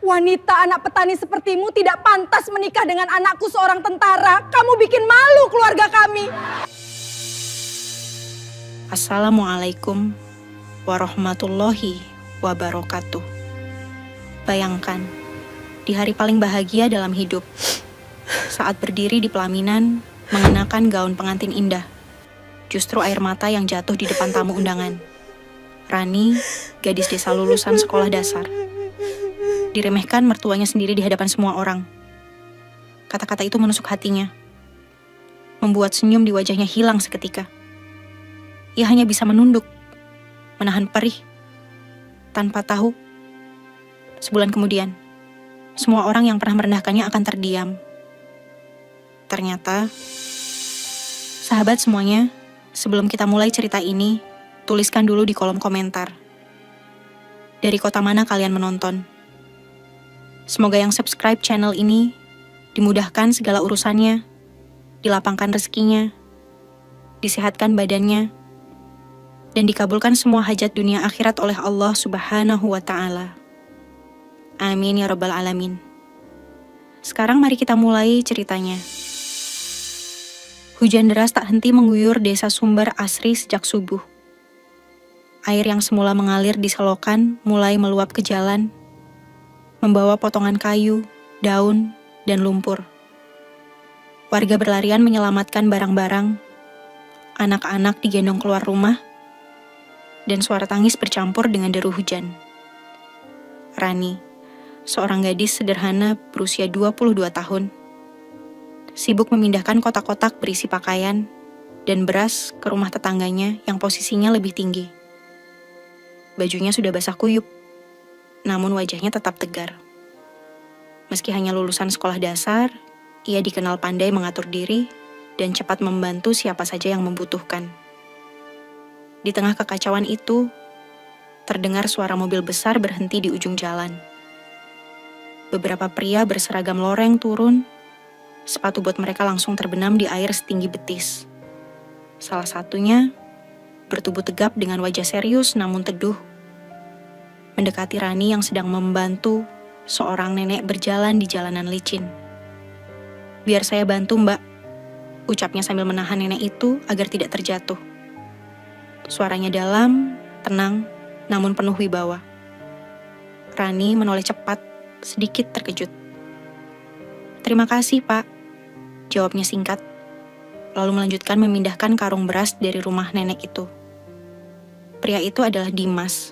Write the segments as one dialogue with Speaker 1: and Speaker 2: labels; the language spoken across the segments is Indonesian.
Speaker 1: Wanita anak petani sepertimu tidak pantas menikah dengan anakku seorang tentara. Kamu bikin malu keluarga kami.
Speaker 2: Assalamualaikum warahmatullahi wabarakatuh. Bayangkan, di hari paling bahagia dalam hidup, saat berdiri di pelaminan, mengenakan gaun pengantin indah, justru air mata yang jatuh di depan tamu undangan. Rani, gadis desa lulusan sekolah dasar, diremehkan mertuanya sendiri di hadapan semua orang. Kata-kata itu menusuk hatinya, membuat senyum di wajahnya hilang seketika. Ia hanya bisa menunduk, menahan perih, tanpa tahu. Sebulan kemudian, semua orang yang pernah merendahkannya akan terdiam. Ternyata, sahabat semuanya, sebelum kita mulai cerita ini, tuliskan dulu di kolom komentar. Dari kota mana kalian menonton? Semoga yang subscribe channel ini dimudahkan segala urusannya, dilapangkan rezekinya, disehatkan badannya, dan dikabulkan semua hajat dunia akhirat oleh Allah Subhanahu wa Ta'ala. Amin ya Rabbal Alamin. Sekarang mari kita mulai ceritanya. Hujan deras tak henti mengguyur desa Sumber Asri sejak subuh. Air yang semula mengalir di selokan mulai meluap ke jalan, membawa potongan kayu, daun, dan lumpur. Warga berlarian menyelamatkan barang-barang, anak-anak digendong keluar rumah, dan suara tangis bercampur dengan deru hujan. Rani, seorang gadis sederhana berusia 22 tahun, sibuk memindahkan kotak-kotak berisi pakaian dan beras ke rumah tetangganya yang posisinya lebih tinggi. Bajunya sudah basah kuyup, namun wajahnya tetap tegar. Meski hanya lulusan sekolah dasar, ia dikenal pandai mengatur diri dan cepat membantu siapa saja yang membutuhkan. Di tengah kekacauan itu, terdengar suara mobil besar berhenti di ujung jalan. Beberapa pria berseragam loreng turun, sepatu bot mereka langsung terbenam di air setinggi betis. Salah satunya bertubuh tegap dengan wajah serius namun teduh, mendekati Rani yang sedang membantu seorang nenek berjalan di jalanan licin. "Biar saya bantu, Mbak," ucapnya sambil menahan nenek itu agar tidak terjatuh. Suaranya dalam, tenang, namun penuh wibawa. Rani menoleh cepat, sedikit terkejut. "Terima kasih, Pak," jawabnya singkat, lalu melanjutkan memindahkan karung beras dari rumah nenek itu. Pria itu adalah Dimas,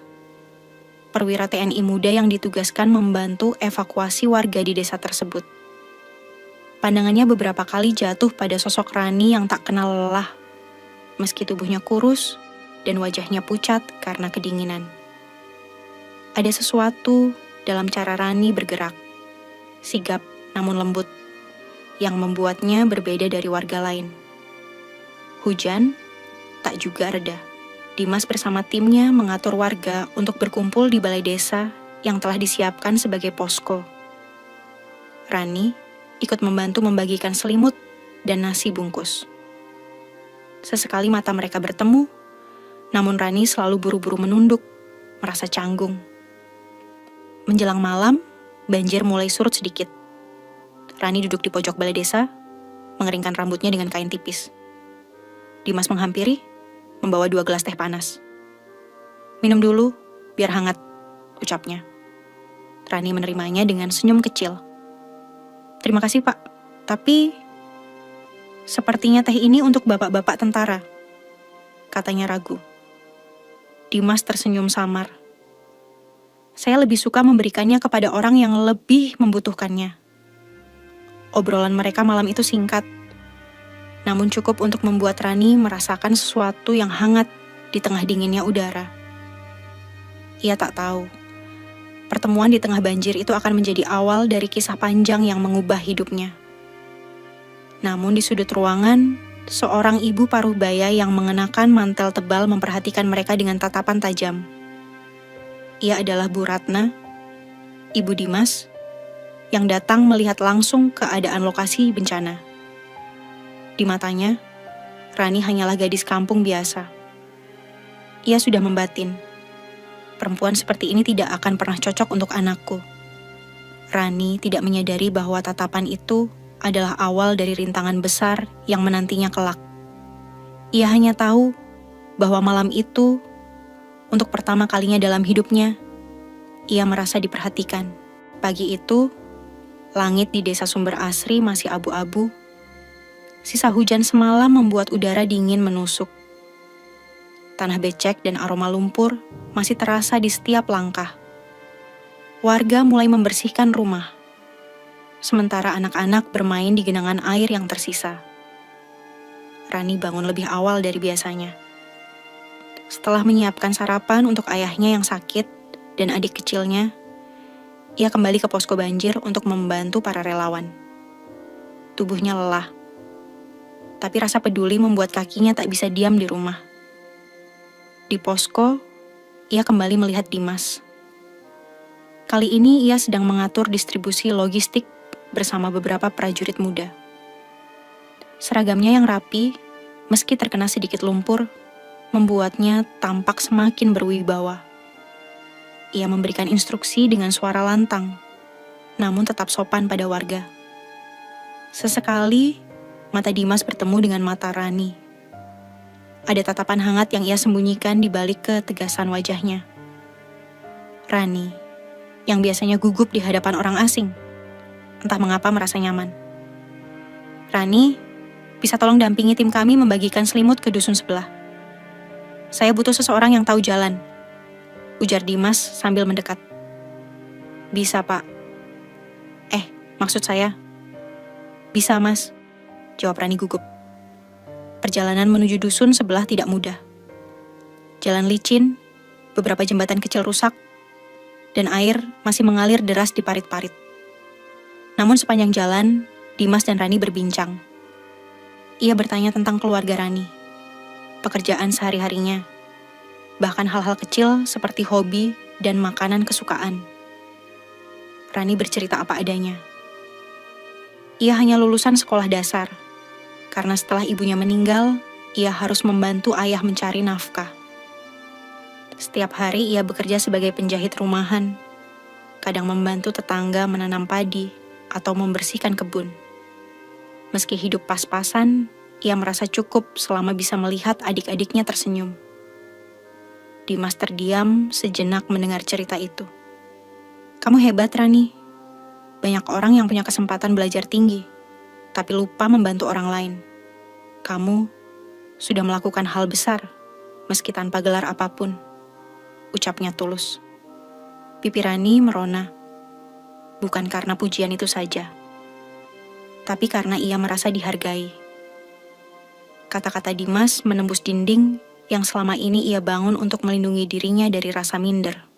Speaker 2: perwira TNI muda yang ditugaskan membantu evakuasi warga di desa tersebut. Pandangannya beberapa kali jatuh pada sosok Rani yang tak kenal lelah, meski tubuhnya kurus dan wajahnya pucat karena kedinginan. Ada sesuatu dalam cara Rani bergerak, sigap namun lembut, yang membuatnya berbeda dari warga lain. Hujan tak juga reda. Dimas bersama timnya mengatur warga untuk berkumpul di balai desa yang telah disiapkan sebagai posko. Rani ikut membantu membagikan selimut dan nasi bungkus. Sesekali mata mereka bertemu, namun Rani selalu buru-buru menunduk, merasa canggung. Menjelang malam, banjir mulai surut sedikit. Rani duduk di pojok balai desa, mengeringkan rambutnya dengan kain tipis. Dimas menghampiri, membawa 2 gelas teh panas. "Minum dulu, biar hangat," ucapnya. Rani menerimanya dengan senyum kecil. "Terima kasih, Pak. Tapi sepertinya teh ini untuk bapak-bapak tentara," katanya ragu. Dimas tersenyum samar. "Saya lebih suka memberikannya kepada orang yang lebih membutuhkannya." Obrolan mereka malam itu singkat, namun cukup untuk membuat Rani merasakan sesuatu yang hangat di tengah dinginnya udara. Ia tak tahu, pertemuan di tengah banjir itu akan menjadi awal dari kisah panjang yang mengubah hidupnya. Namun di sudut ruangan, seorang ibu paruh baya yang mengenakan mantel tebal memperhatikan mereka dengan tatapan tajam. Ia adalah Bu Ratna, ibu Dimas, yang datang melihat langsung keadaan lokasi bencana. Di matanya, Rani hanyalah gadis kampung biasa. Ia sudah membatin, perempuan seperti ini tidak akan pernah cocok untuk anakku. Rani tidak menyadari bahwa tatapan itu adalah awal dari rintangan besar yang menantinya kelak. Ia hanya tahu bahwa malam itu, untuk pertama kalinya dalam hidupnya, ia merasa diperhatikan. Pagi itu, langit di desa Sumber Asri masih abu-abu. Sisa hujan semalam membuat udara dingin menusuk. Tanah becek dan aroma lumpur masih terasa di setiap langkah. Warga mulai membersihkan rumah, sementara anak-anak bermain di genangan air yang tersisa. Rani bangun lebih awal dari biasanya. Setelah menyiapkan sarapan untuk ayahnya yang sakit dan adik kecilnya, ia kembali ke posko banjir untuk membantu para relawan. Tubuhnya lelah, tapi rasa peduli membuat kakinya tak bisa diam di rumah. Di posko, ia kembali melihat Dimas. Kali ini ia sedang mengatur distribusi logistik bersama beberapa prajurit muda. Seragamnya yang rapi, meski terkena sedikit lumpur, membuatnya tampak semakin berwibawa. Ia memberikan instruksi dengan suara lantang, namun tetap sopan pada warga. Sesekali, mata Dimas bertemu dengan mata Rani. Ada tatapan hangat yang ia sembunyikan di balik ketegasan wajahnya. Rani, yang biasanya gugup di hadapan orang asing, entah mengapa merasa nyaman. Rani, bisa tolong dampingi tim kami membagikan selimut ke dusun sebelah. Saya butuh seseorang yang tahu jalan, ujar Dimas sambil mendekat. Bisa, Pak. Maksud saya. Bisa, Mas, jawab Rani gugup. Perjalanan menuju dusun sebelah tidak mudah. Jalan licin, beberapa jembatan kecil rusak, dan air masih mengalir deras di parit-parit. Namun sepanjang jalan, Dimas dan Rani berbincang. Ia bertanya tentang keluarga Rani, pekerjaan sehari-harinya, bahkan hal-hal kecil seperti hobi dan makanan kesukaan. Rani bercerita apa adanya. Ia hanya lulusan sekolah dasar, karena setelah ibunya meninggal, ia harus membantu ayah mencari nafkah. Setiap hari ia bekerja sebagai penjahit rumahan, kadang membantu tetangga menanam padi atau membersihkan kebun. Meski hidup pas-pasan, ia merasa cukup selama bisa melihat adik-adiknya tersenyum. Dimas terdiam sejenak mendengar cerita itu. Kamu hebat, Rani. Banyak orang yang punya kesempatan belajar tinggi, tapi lupa membantu orang lain. Kamu sudah melakukan hal besar, meski tanpa gelar apapun. Ucapnya tulus. Pipi Rani merona. Bukan karena pujian itu saja, tapi karena ia merasa dihargai. Kata-kata Dimas menembus dinding yang selama ini ia bangun untuk melindungi dirinya dari rasa minder.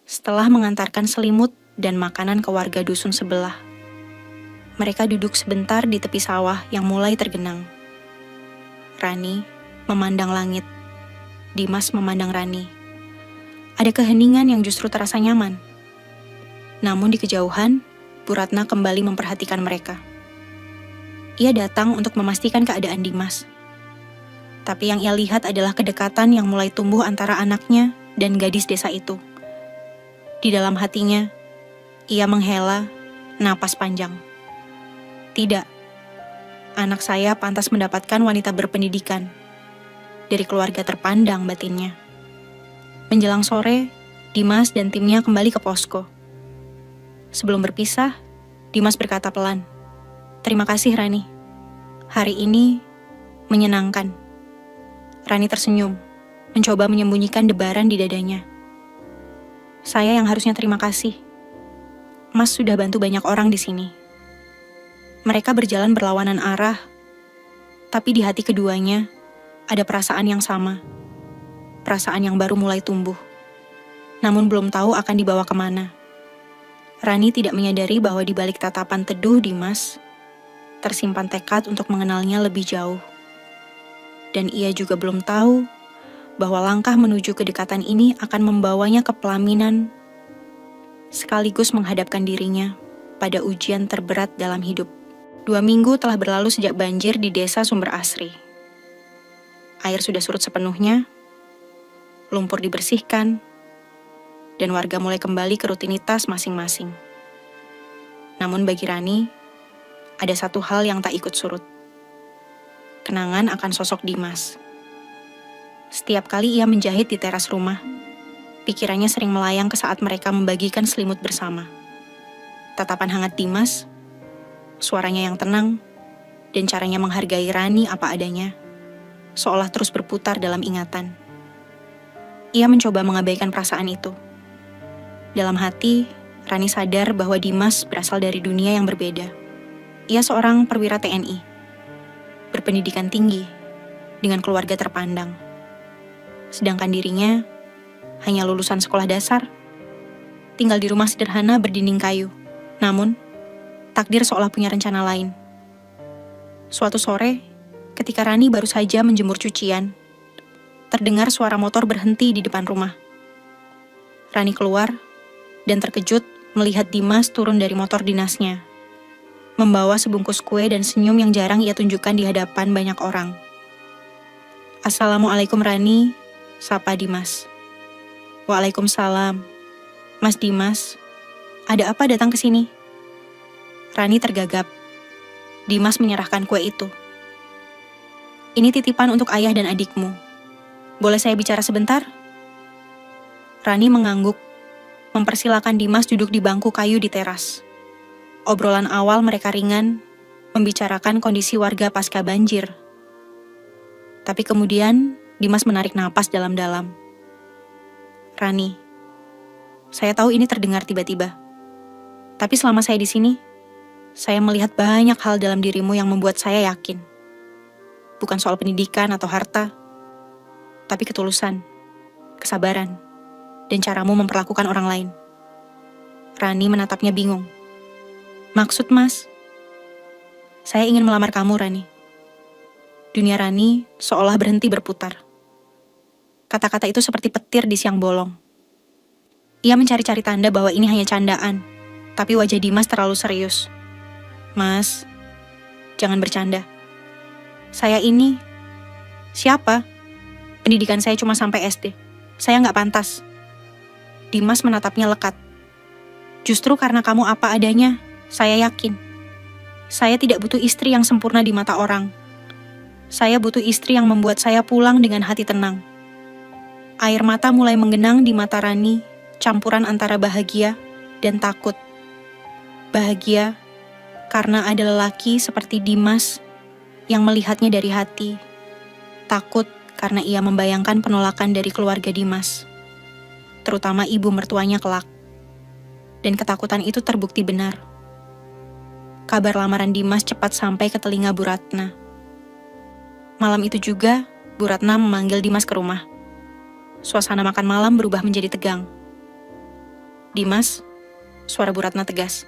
Speaker 2: Setelah mengantarkan selimut dan makanan ke warga dusun sebelah, mereka duduk sebentar di tepi sawah yang mulai tergenang. Rani memandang langit. Dimas memandang Rani. Ada keheningan yang justru terasa nyaman. Namun di kejauhan, Bu Ratna kembali memperhatikan mereka. Ia datang untuk memastikan keadaan Dimas. Tapi yang ia lihat adalah kedekatan yang mulai tumbuh antara anaknya dan gadis desa itu. Di dalam hatinya, ia menghela napas panjang. Tidak, anak saya pantas mendapatkan wanita berpendidikan dari keluarga terpandang, batinnya. Menjelang sore, Dimas dan timnya kembali ke posko. Sebelum berpisah, Dimas berkata pelan, "Terima kasih, Rani. Hari ini menyenangkan." Rani tersenyum, mencoba menyembunyikan debaran di dadanya. "Saya yang harusnya terima kasih. Mas sudah bantu banyak orang di sini." Mereka berjalan berlawanan arah, tapi di hati keduanya ada perasaan yang sama. Perasaan yang baru mulai tumbuh, namun belum tahu akan dibawa kemana. Rani tidak menyadari bahwa di balik tatapan teduh Dimas, tersimpan tekad untuk mengenalnya lebih jauh. Dan ia juga belum tahu bahwa langkah menuju kedekatan ini akan membawanya ke pelaminan, sekaligus menghadapkan dirinya pada ujian terberat dalam hidup. 2 minggu telah berlalu sejak banjir di desa Sumber Asri. Air sudah surut sepenuhnya, lumpur dibersihkan, dan warga mulai kembali ke rutinitas masing-masing. Namun bagi Rani, ada satu hal yang tak ikut surut. Kenangan akan sosok Dimas. Setiap kali ia menjahit di teras rumah, pikirannya sering melayang ke saat mereka membagikan selimut bersama. Tatapan hangat Dimas, suaranya yang tenang, dan caranya menghargai Rani apa adanya, seolah terus berputar dalam ingatan. Ia mencoba mengabaikan perasaan itu. Dalam hati, Rani sadar bahwa Dimas berasal dari dunia yang berbeda. Ia seorang perwira TNI, berpendidikan tinggi, dengan keluarga terpandang. Sedangkan dirinya hanya lulusan sekolah dasar, tinggal di rumah sederhana berdinding kayu. Namun, takdir seolah punya rencana lain. Suatu sore, ketika Rani baru saja menjemur cucian, terdengar suara motor berhenti di depan rumah. Rani keluar dan terkejut melihat Dimas turun dari motor dinasnya, membawa sebungkus kue dan senyum yang jarang ia tunjukkan di hadapan banyak orang. "Assalamualaikum Rani," sapa Dimas. "Waalaikumsalam. Mas Dimas, ada apa datang ke sini?" Rani tergagap. Dimas menyerahkan kue itu. "Ini titipan untuk ayah dan adikmu. Boleh saya bicara sebentar?" Rani mengangguk, mempersilakan Dimas duduk di bangku kayu di teras. Obrolan awal mereka ringan, membicarakan kondisi warga pasca banjir. Tapi kemudian, Dimas menarik napas dalam-dalam. "Rani, saya tahu ini terdengar tiba-tiba. Tapi selama saya di sini, saya melihat banyak hal dalam dirimu yang membuat saya yakin. Bukan soal pendidikan atau harta, tapi ketulusan, kesabaran, dan caramu memperlakukan orang lain." Rani menatapnya bingung. "Maksud Mas?" "Saya ingin melamar kamu, Rani." Dunia Rani seolah berhenti berputar. Kata-kata itu seperti petir di siang bolong. Ia mencari-cari tanda bahwa ini hanya candaan, tapi wajah Dimas terlalu serius. "Mas, jangan bercanda. Saya ini..." "Siapa? Pendidikan saya cuma sampai SD. Saya nggak pantas." Dimas menatapnya lekat. "Justru karena kamu apa adanya, saya yakin. Saya tidak butuh istri yang sempurna di mata orang. Saya butuh istri yang membuat saya pulang dengan hati tenang." Air mata mulai menggenang di mata Rani, campuran antara bahagia dan takut. Bahagia karena ada lelaki seperti Dimas yang melihatnya dari hati. Takut karena ia membayangkan penolakan dari keluarga Dimas, terutama ibu mertuanya kelak. Dan ketakutan itu terbukti benar. Kabar lamaran Dimas cepat sampai ke telinga Bu Ratna. Malam itu juga, Bu Ratna memanggil Dimas ke rumah. Suasana makan malam berubah menjadi tegang. "Dimas," suara Bu Ratna tegas.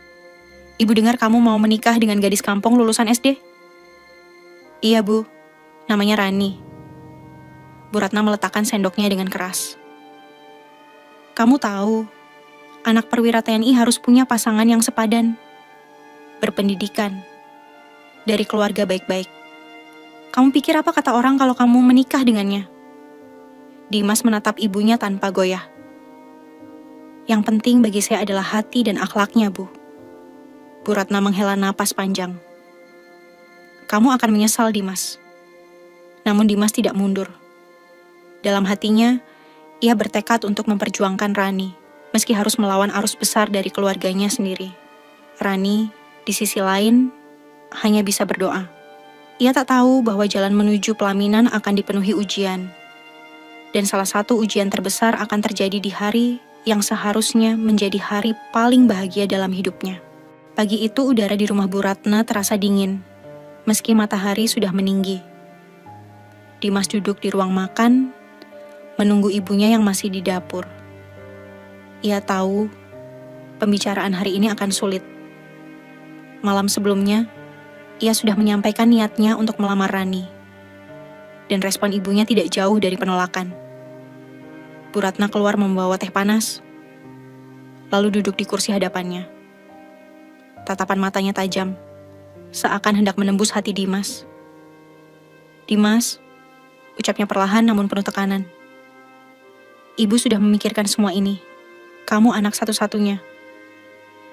Speaker 2: "Ibu dengar kamu mau menikah dengan gadis kampung lulusan SD?" "Iya, Bu. Namanya Rani." Bu Ratna meletakkan sendoknya dengan keras. "Kamu tahu, anak perwira TNI harus punya pasangan yang sepadan, berpendidikan, dari keluarga baik-baik. Kamu pikir apa kata orang kalau kamu menikah dengannya?" Dimas menatap ibunya tanpa goyah. "Yang penting bagi saya adalah hati dan akhlaknya, Bu." Bu Ratna menghela napas panjang. "Kamu akan menyesal, Dimas." Namun Dimas tidak mundur. Dalam hatinya, ia bertekad untuk memperjuangkan Rani, meski harus melawan arus besar dari keluarganya sendiri. Rani, di sisi lain, hanya bisa berdoa. Ia tak tahu bahwa jalan menuju pelaminan akan dipenuhi ujian. Dan salah satu ujian terbesar akan terjadi di hari yang seharusnya menjadi hari paling bahagia dalam hidupnya. Pagi itu udara di rumah Bu Ratna terasa dingin, meski matahari sudah meninggi. Dimas duduk di ruang makan, menunggu ibunya yang masih di dapur. Ia tahu pembicaraan hari ini akan sulit. Malam sebelumnya, ia sudah menyampaikan niatnya untuk melamar Rani. Dan respon ibunya tidak jauh dari penolakan. Bu Ratna keluar membawa teh panas, lalu duduk di kursi hadapannya. Tatapan matanya tajam, seakan hendak menembus hati Dimas. "Dimas," ucapnya perlahan namun penuh tekanan. "Ibu sudah memikirkan semua ini. Kamu anak satu-satunya.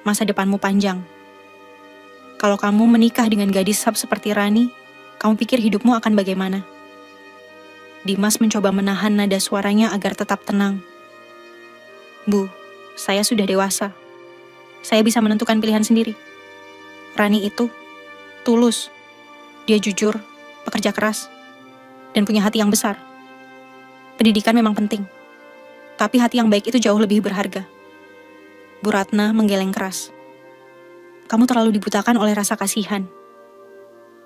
Speaker 2: Masa depanmu panjang. Kalau kamu menikah dengan gadis sab seperti Rani, kamu pikir hidupmu akan bagaimana? Dimas mencoba menahan nada suaranya agar tetap tenang. Bu, saya sudah dewasa. Saya bisa menentukan pilihan sendiri. Rani itu tulus. Dia jujur, pekerja keras, dan punya hati yang besar. Pendidikan memang penting, tapi hati yang baik itu jauh lebih berharga. Bu Ratna menggeleng keras. Kamu terlalu dibutakan oleh rasa kasihan.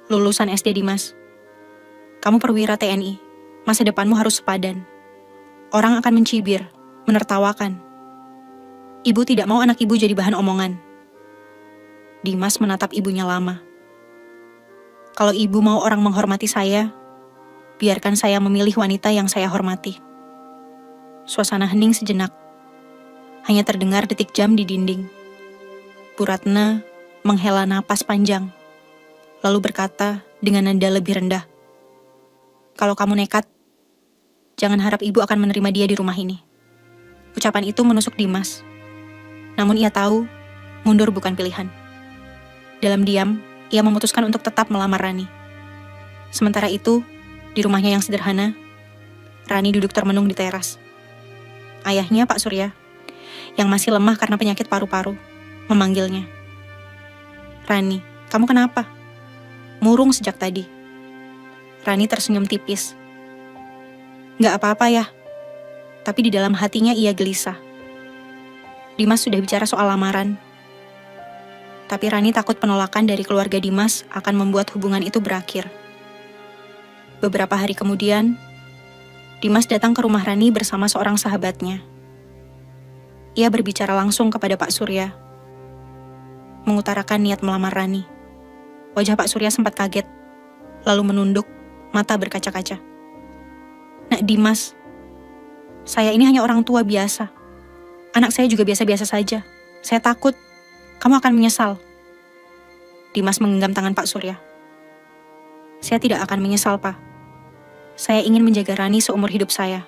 Speaker 2: Lulusan SD Dimas. Kamu perwira TNI. Masa depanmu harus sepadan. Orang akan mencibir, menertawakan. Ibu tidak mau anak ibu jadi bahan omongan. Dimas menatap ibunya lama. Kalau ibu mau orang menghormati saya, biarkan saya memilih wanita yang saya hormati. Suasana hening sejenak. Hanya terdengar detik jam di dinding. Bu Ratna menghela napas panjang, lalu berkata dengan nada lebih rendah. Kalau kamu nekat, jangan harap ibu akan menerima dia di rumah ini. Ucapan itu menusuk Dimas. Namun ia tahu, mundur bukan pilihan. Dalam diam, ia memutuskan untuk tetap melamar Rani. Sementara itu, di rumahnya yang sederhana, Rani duduk termenung di teras. Ayahnya, Pak Surya, yang masih lemah karena penyakit paru-paru, memanggilnya. Rani, kamu kenapa? Murung sejak tadi. Rani tersenyum tipis. Gak apa-apa ya, tapi di dalam hatinya ia gelisah. Dimas sudah bicara soal lamaran. Tapi Rani takut penolakan dari keluarga Dimas akan membuat hubungan itu berakhir. Beberapa hari kemudian, Dimas datang ke rumah Rani bersama seorang sahabatnya. Ia berbicara langsung kepada Pak Surya, mengutarakan niat melamar Rani. Wajah Pak Surya sempat kaget, lalu menunduk, mata berkaca-kaca. Nak Dimas, saya ini hanya orang tua biasa. Anak saya juga biasa-biasa saja. Saya takut kamu akan menyesal. Dimas menggenggam tangan Pak Surya. Saya tidak akan menyesal, Pak. Saya ingin menjaga Rani seumur hidup saya.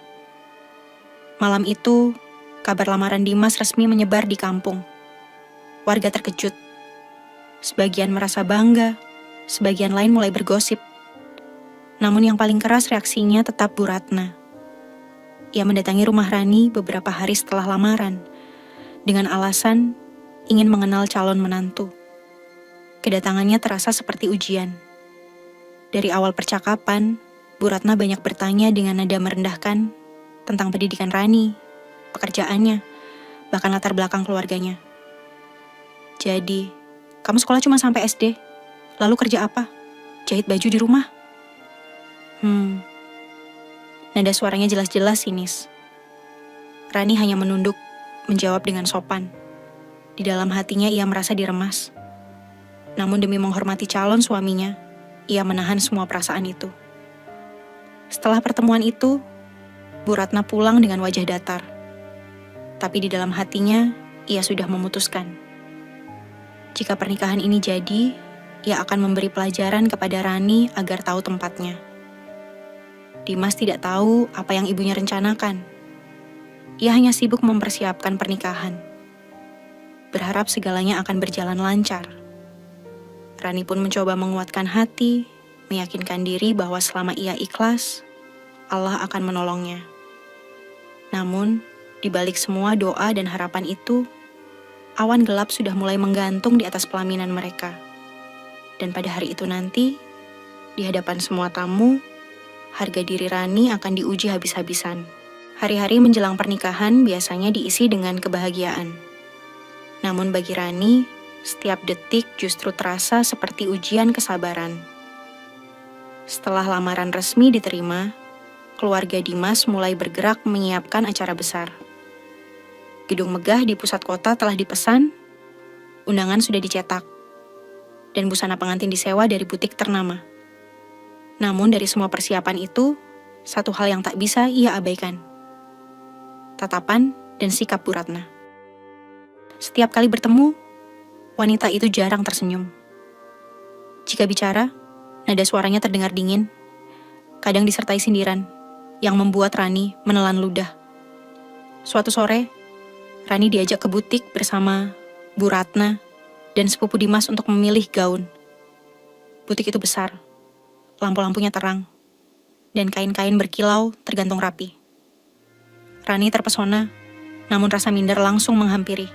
Speaker 2: Malam itu, kabar lamaran Dimas resmi menyebar di kampung. Warga terkejut. Sebagian merasa bangga, sebagian lain mulai bergosip. Namun yang paling keras reaksinya tetap Bu Ratna. Ia mendatangi rumah Rani beberapa hari setelah lamaran, dengan alasan ingin mengenal calon menantu. Kedatangannya terasa seperti ujian. Dari awal percakapan, Bu Ratna banyak bertanya dengan nada merendahkan tentang pendidikan Rani, pekerjaannya, bahkan latar belakang keluarganya. Jadi, kamu sekolah cuma sampai SD, lalu kerja apa? Jahit baju di rumah? Nada suaranya jelas-jelas sinis. Rani hanya menunduk, menjawab dengan sopan. Di dalam hatinya ia merasa diremas. Namun demi menghormati calon suaminya, ia menahan semua perasaan itu. Setelah pertemuan itu, Bu Ratna pulang dengan wajah datar. Tapi di dalam hatinya, ia sudah memutuskan. Jika pernikahan ini jadi, ia akan memberi pelajaran kepada Rani agar tahu tempatnya. Dimas tidak tahu apa yang ibunya rencanakan. Ia hanya sibuk mempersiapkan pernikahan. Berharap segalanya akan berjalan lancar. Rani pun mencoba menguatkan hati, meyakinkan diri bahwa selama ia ikhlas, Allah akan menolongnya. Namun, di balik semua doa dan harapan itu, awan gelap sudah mulai menggantung di atas pelaminan mereka. Dan pada hari itu nanti, di hadapan semua tamu, harga diri Rani akan diuji habis-habisan. Hari-hari menjelang pernikahan biasanya diisi dengan kebahagiaan. Namun bagi Rani, setiap detik justru terasa seperti ujian kesabaran. Setelah lamaran resmi diterima, keluarga Dimas mulai bergerak menyiapkan acara besar. Gedung megah di pusat kota telah dipesan, undangan sudah dicetak, dan busana pengantin disewa dari butik ternama. Namun dari semua persiapan itu, satu hal yang tak bisa ia abaikan. Tatapan dan sikap Bu Ratna. Setiap kali bertemu, wanita itu jarang tersenyum. Jika bicara, nada suaranya terdengar dingin, kadang disertai sindiran, yang membuat Rani menelan ludah. Suatu sore, Rani diajak ke butik bersama Bu Ratna dan sepupu Dimas untuk memilih gaun. Butik itu besar, lampu-lampunya terang, dan kain-kain berkilau tergantung rapi. Rani terpesona, namun rasa minder langsung menghampiri.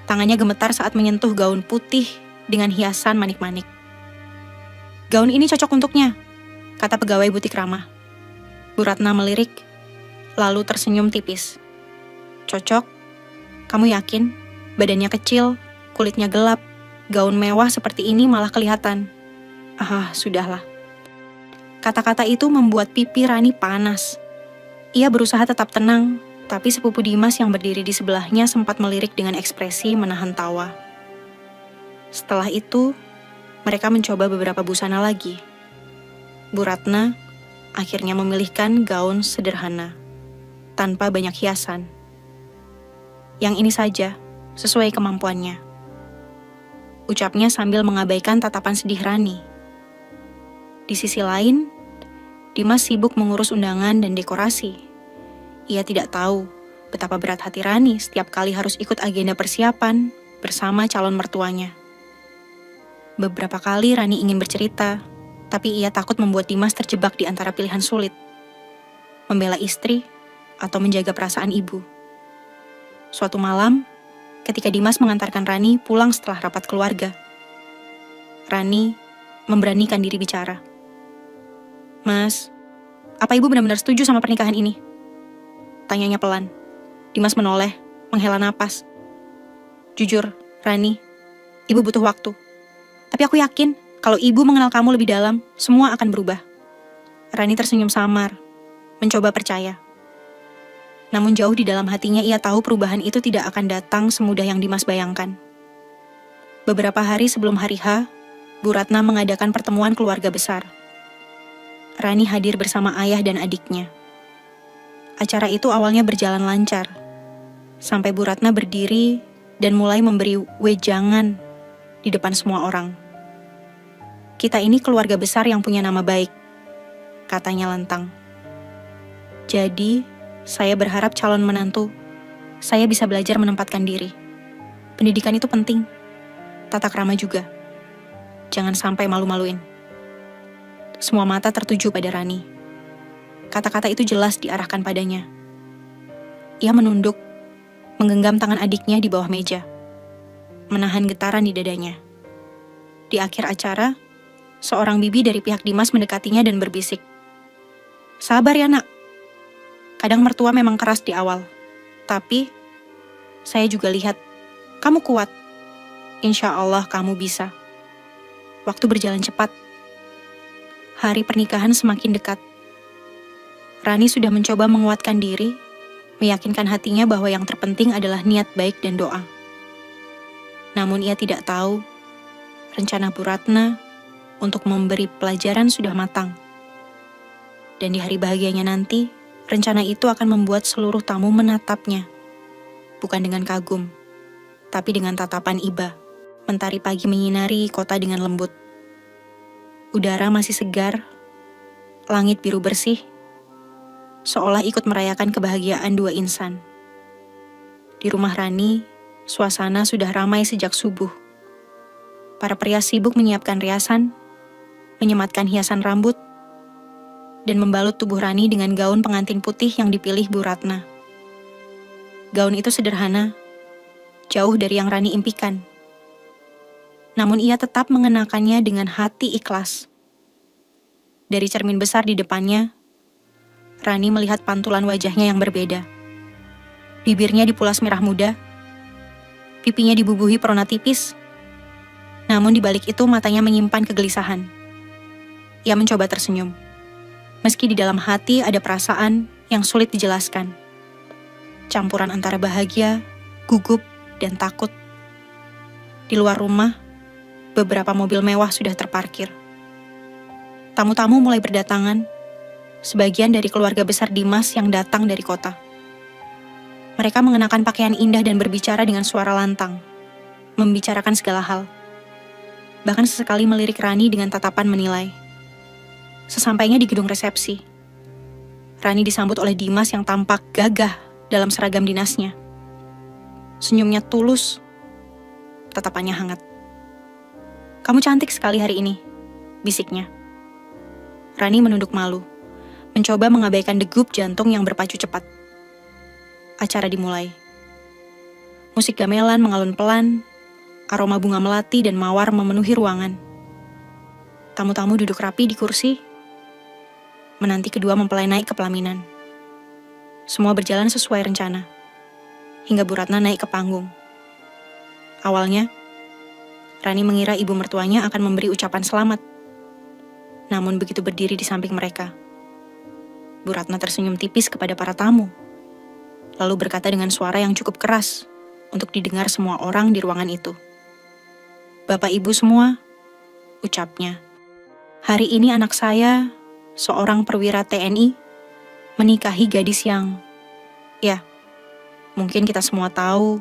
Speaker 2: Tangannya gemetar saat menyentuh gaun putih dengan hiasan manik-manik. "Gaun ini cocok untuknya," kata pegawai butik ramah. Bu Ratna melirik, lalu tersenyum tipis. "Cocok? Kamu yakin? Badannya kecil, kulitnya gelap, gaun mewah seperti ini malah kelihatan." "Ah, sudahlah." Kata-kata itu membuat pipi Rani panas. Ia berusaha tetap tenang, tapi sepupu Dimas yang berdiri di sebelahnya sempat melirik dengan ekspresi menahan tawa. Setelah itu, mereka mencoba beberapa busana lagi. Bu Ratna akhirnya memilihkan gaun sederhana, tanpa banyak hiasan. Yang ini saja, sesuai kemampuannya. Ucapnya sambil mengabaikan tatapan sedih Rani. Di sisi lain, Dimas sibuk mengurus undangan dan dekorasi. Ia tidak tahu betapa berat hati Rani setiap kali harus ikut agenda persiapan bersama calon mertuanya. Beberapa kali Rani ingin bercerita, tapi ia takut membuat Dimas terjebak di antara pilihan sulit. Membela istri atau menjaga perasaan ibu. Suatu malam, ketika Dimas mengantarkan Rani pulang setelah rapat keluarga, Rani memberanikan diri bicara. "Mas, apa ibu benar-benar setuju sama pernikahan ini?" Tanyanya pelan. Dimas menoleh, menghela napas. "Jujur, Rani, ibu butuh waktu. Tapi aku yakin kalau ibu mengenal kamu lebih dalam, semua akan berubah." Rani tersenyum samar, mencoba percaya. Namun jauh di dalam hatinya ia tahu perubahan itu tidak akan datang semudah yang Dimas bayangkan. Beberapa hari sebelum hari H, Bu Ratna mengadakan pertemuan keluarga besar. Rani hadir bersama ayah dan adiknya. Acara itu awalnya berjalan lancar, sampai Bu Ratna berdiri dan mulai memberi wejangan di depan semua orang. "Kita ini keluarga besar yang punya nama baik," katanya lantang. "Jadi, saya berharap calon menantu, saya bisa belajar menempatkan diri. Pendidikan itu penting, tata krama juga. Jangan sampai malu-maluin." Semua mata tertuju pada Rani. Kata-kata itu jelas diarahkan padanya. Ia menunduk, menggenggam tangan adiknya di bawah meja, menahan getaran di dadanya. Di akhir acara, seorang bibi dari pihak Dimas mendekatinya dan berbisik, "Sabar ya nak. Kadang mertua memang keras di awal, tapi saya juga lihat kamu kuat. Insya Allah kamu bisa." Waktu berjalan cepat. Hari pernikahan semakin dekat. Rani sudah mencoba menguatkan diri, meyakinkan hatinya bahwa yang terpenting adalah niat baik dan doa. Namun ia tidak tahu, rencana Bu Ratna untuk memberi pelajaran sudah matang. Dan di hari bahagianya nanti, rencana itu akan membuat seluruh tamu menatapnya. Bukan dengan kagum, tapi dengan tatapan iba. Mentari pagi menyinari kota dengan lembut. Udara masih segar, langit biru bersih, seolah ikut merayakan kebahagiaan dua insan. Di rumah Rani, suasana sudah ramai sejak subuh. Para pria sibuk menyiapkan riasan, menyematkan hiasan rambut, dan membalut tubuh Rani dengan gaun pengantin putih yang dipilih Bu Ratna. Gaun itu sederhana, jauh dari yang Rani impikan. Namun ia tetap mengenakannya dengan hati ikhlas. Dari cermin besar di depannya, Rani melihat pantulan wajahnya yang berbeda. Bibirnya dipulas merah muda, pipinya dibubuhi perona tipis, namun di balik itu matanya menyimpan kegelisahan. Ia mencoba tersenyum, meski di dalam hati ada perasaan yang sulit dijelaskan. Campuran antara bahagia, gugup, dan takut. Di luar rumah, beberapa mobil mewah sudah terparkir. Tamu-tamu mulai berdatangan, sebagian dari keluarga besar Dimas yang datang dari kota. Mereka mengenakan pakaian indah dan berbicara dengan suara lantang, membicarakan segala hal. Bahkan sesekali melirik Rani dengan tatapan menilai. Sesampainya di gedung resepsi, Rani disambut oleh Dimas yang tampak gagah dalam seragam dinasnya. Senyumnya tulus, tatapannya hangat. "Kamu cantik sekali hari ini," bisiknya. Rani menunduk malu, mencoba mengabaikan degup jantung yang berpacu cepat. Acara dimulai. Musik gamelan mengalun pelan, aroma bunga melati dan mawar memenuhi ruangan. Tamu-tamu duduk rapi di kursi, menanti kedua mempelai naik ke pelaminan. Semua berjalan sesuai rencana, hingga Bu Ratna naik ke panggung. Awalnya, Rani mengira ibu mertuanya akan memberi ucapan selamat. Namun begitu berdiri di samping mereka, Bu Ratna tersenyum tipis kepada para tamu, lalu berkata dengan suara yang cukup keras untuk didengar semua orang di ruangan itu. "Bapak Ibu semua," ucapnya, "hari ini anak saya, seorang perwira TNI, menikahi gadis yang, ya, mungkin kita semua tahu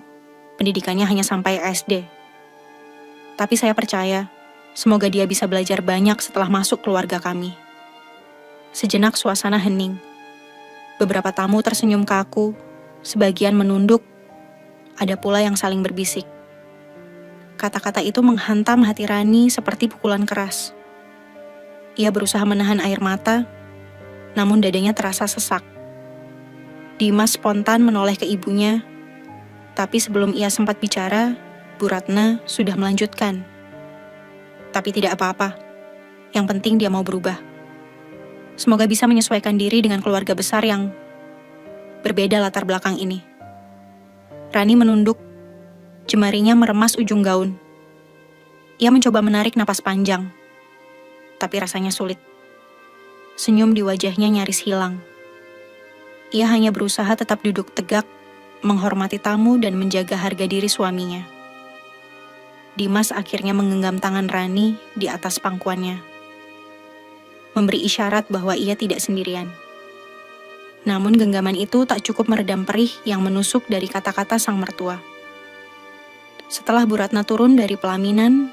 Speaker 2: pendidikannya hanya sampai SD. Tapi saya percaya, semoga dia bisa belajar banyak setelah masuk keluarga kami." Sejenak suasana hening. Beberapa tamu tersenyum kaku, sebagian menunduk, ada pula yang saling berbisik. Kata-kata itu menghantam hati Rani seperti pukulan keras. Ia berusaha menahan air mata, namun dadanya terasa sesak. Dimas spontan menoleh ke ibunya, tapi sebelum ia sempat bicara, Bu Ratna sudah melanjutkan. "Tapi tidak apa-apa, yang penting dia mau berubah. Semoga bisa menyesuaikan diri dengan keluarga besar yang berbeda latar belakang ini." Rani menunduk, jemarinya meremas ujung gaun. Ia mencoba menarik napas panjang, tapi rasanya sulit. Senyum di wajahnya nyaris hilang. Ia hanya berusaha tetap duduk tegak, menghormati tamu dan menjaga harga diri suaminya. Dimas akhirnya menggenggam tangan Rani di atas pangkuannya, memberi isyarat bahwa ia tidak sendirian. Namun genggaman itu tak cukup meredam perih yang menusuk dari kata-kata sang mertua. Setelah Bu Ratna turun dari pelaminan,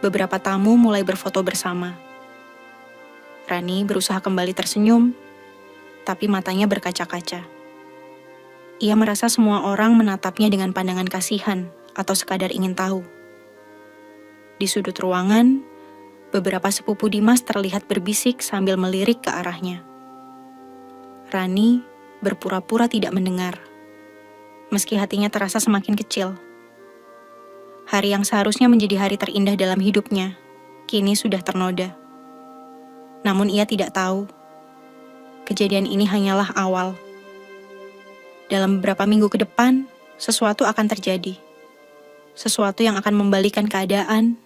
Speaker 2: beberapa tamu mulai berfoto bersama. Rani berusaha kembali tersenyum, tapi matanya berkaca-kaca. Ia merasa semua orang menatapnya dengan pandangan kasihan atau sekadar ingin tahu. Di sudut ruangan, beberapa sepupu Dimas terlihat berbisik sambil melirik ke arahnya. Rani berpura-pura tidak mendengar, meski hatinya terasa semakin kecil. Hari yang seharusnya menjadi hari terindah dalam hidupnya, kini sudah ternoda. Namun ia tidak tahu, kejadian ini hanyalah awal. Dalam beberapa minggu ke depan, sesuatu akan terjadi. Sesuatu yang akan membalikan keadaan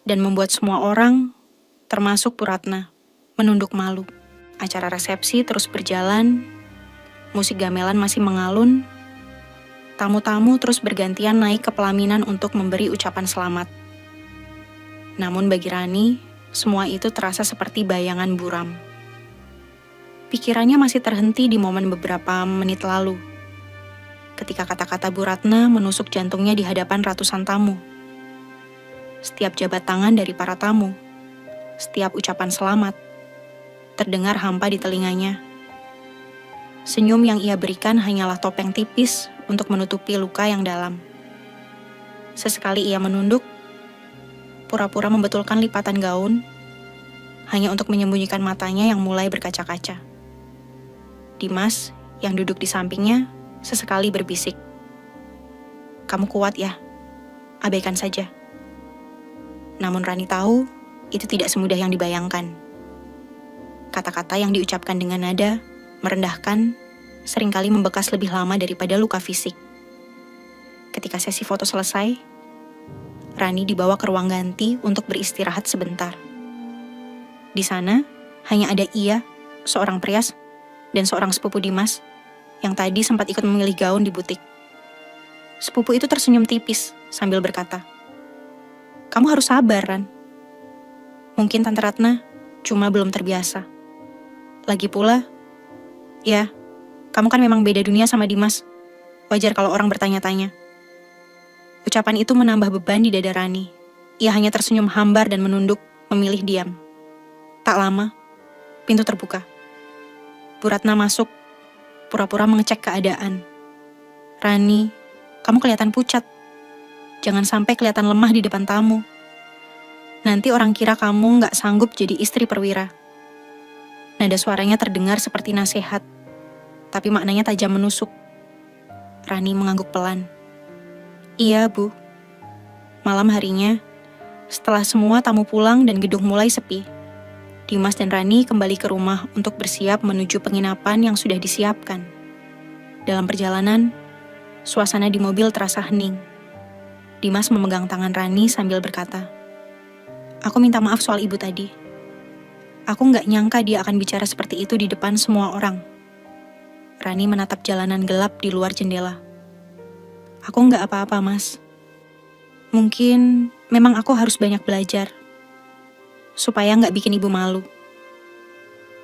Speaker 2: dan membuat semua orang, termasuk Bu Ratna, menunduk malu. Acara resepsi terus berjalan, musik gamelan masih mengalun, tamu-tamu terus bergantian naik ke pelaminan untuk memberi ucapan selamat. Namun bagi Rani, semua itu terasa seperti bayangan buram. Pikirannya masih terhenti di momen beberapa menit lalu, ketika kata-kata Bu Ratna menusuk jantungnya di hadapan ratusan tamu. Setiap jabat tangan dari para tamu, setiap ucapan selamat, terdengar hampa di telinganya. Senyum yang ia berikan hanyalah topeng tipis untuk menutupi luka yang dalam. Sesekali ia menunduk, pura-pura membetulkan lipatan gaun, hanya untuk menyembunyikan matanya yang mulai berkaca-kaca. Dimas, yang duduk di sampingnya, sesekali berbisik, "Kamu kuat ya, abaikan saja." Namun Rani tahu, itu tidak semudah yang dibayangkan. Kata-kata yang diucapkan dengan nada merendahkan, seringkali membekas lebih lama daripada luka fisik. Ketika sesi foto selesai, Rani dibawa ke ruang ganti untuk beristirahat sebentar. Di sana, hanya ada ia, seorang prias, dan seorang sepupu Dimas, yang tadi sempat ikut memilih gaun di butik. Sepupu itu tersenyum tipis sambil berkata, "Kamu harus sabar, Ran. Mungkin Tante Ratna cuma belum terbiasa. Lagi pula, ya, kamu kan memang beda dunia sama Dimas. Wajar kalau orang bertanya-tanya." Ucapan itu menambah beban di dada Rani. Ia hanya tersenyum hambar dan menunduk, memilih diam. Tak lama, pintu terbuka. Bu Ratna masuk, pura-pura mengecek keadaan. "Rani, kamu kelihatan pucat," Jangan sampai kelihatan lemah di depan tamu. Nanti orang kira kamu nggak sanggup jadi istri perwira. Nada suaranya terdengar seperti nasihat, tapi maknanya tajam menusuk. Rani mengangguk pelan. Iya, Bu. Malam harinya, setelah semua tamu pulang dan gedung mulai sepi, Dimas dan Rani kembali ke rumah untuk bersiap menuju penginapan yang sudah disiapkan. Dalam perjalanan, suasana di mobil terasa hening. Dimas memegang tangan Rani sambil berkata, "Aku minta maaf soal ibu tadi. Aku nggak nyangka dia akan bicara seperti itu di depan semua orang." Rani menatap jalanan gelap di luar jendela. "Aku nggak apa-apa, Mas. Mungkin memang aku harus banyak belajar, supaya nggak bikin ibu malu."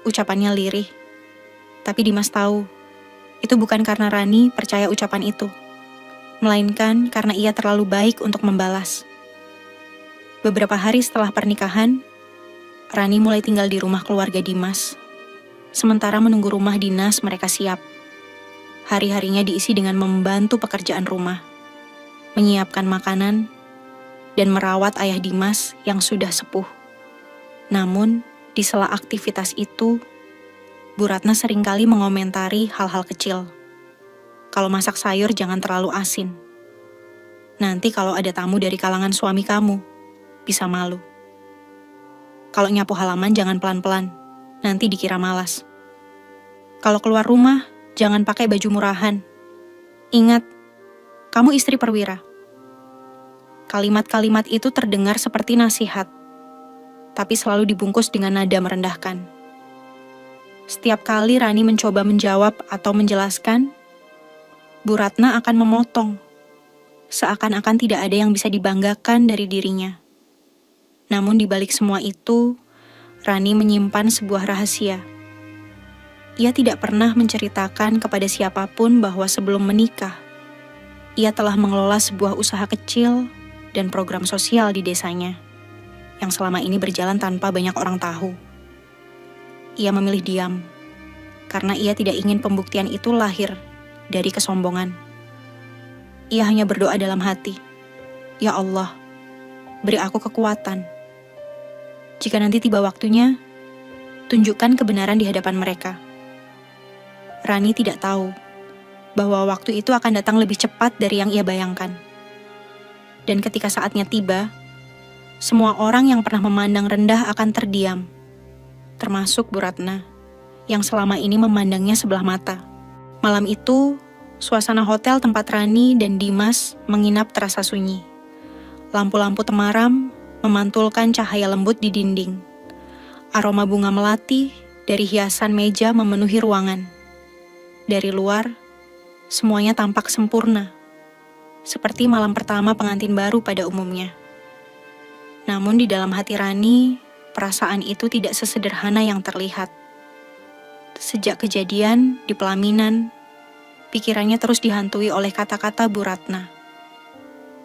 Speaker 2: Ucapannya lirih, tapi Dimas tahu, itu bukan karena Rani percaya ucapan itu, melainkan karena ia terlalu baik untuk membalas. Beberapa hari setelah pernikahan, Rani mulai tinggal di rumah keluarga Dimas, sementara menunggu rumah dinas mereka siap. Hari-harinya diisi dengan membantu pekerjaan rumah, menyiapkan makanan, dan merawat ayah Dimas yang sudah sepuh. Namun, di sela aktivitas itu, Bu Ratna seringkali mengomentari hal-hal kecil. Kalau masak sayur jangan terlalu asin. Nanti kalau ada tamu dari kalangan suami kamu, bisa malu. Kalau nyapu halaman jangan pelan-pelan, nanti dikira malas. Kalau keluar rumah, jangan pakai baju murahan. Ingat, kamu istri perwira. Kalimat-kalimat itu terdengar seperti nasihat, tapi selalu dibungkus dengan nada merendahkan. Setiap kali Rani mencoba menjawab atau menjelaskan, Bu Ratna akan memotong, seakan-akan tidak ada yang bisa dibanggakan dari dirinya. Namun di balik semua itu, Rani menyimpan sebuah rahasia. Ia tidak pernah menceritakan kepada siapapun bahwa sebelum menikah, ia telah mengelola sebuah usaha kecil dan program sosial di desanya, yang selama ini berjalan tanpa banyak orang tahu. Ia memilih diam, karena ia tidak ingin pembuktian itu lahir dari kesombongan. Ia hanya berdoa dalam hati, "Ya Allah, beri aku kekuatan. Jika nanti tiba waktunya, tunjukkan kebenaran di hadapan mereka." Rani tidak tahu bahwa waktu itu akan datang lebih cepat dari yang ia bayangkan. Dan ketika saatnya tiba, semua orang yang pernah memandang rendah akan terdiam, termasuk Bu Ratna, yang selama ini memandangnya sebelah mata. Malam itu, suasana hotel tempat Rani dan Dimas menginap terasa sunyi. Lampu-lampu temaram memantulkan cahaya lembut di dinding. Aroma bunga melati dari hiasan meja memenuhi ruangan. Dari luar, semuanya tampak sempurna, seperti malam pertama pengantin baru pada umumnya. Namun di dalam hati Rani, perasaan itu tidak sesederhana yang terlihat. Sejak kejadian di pelaminan, pikirannya terus dihantui oleh kata-kata Bu Ratna.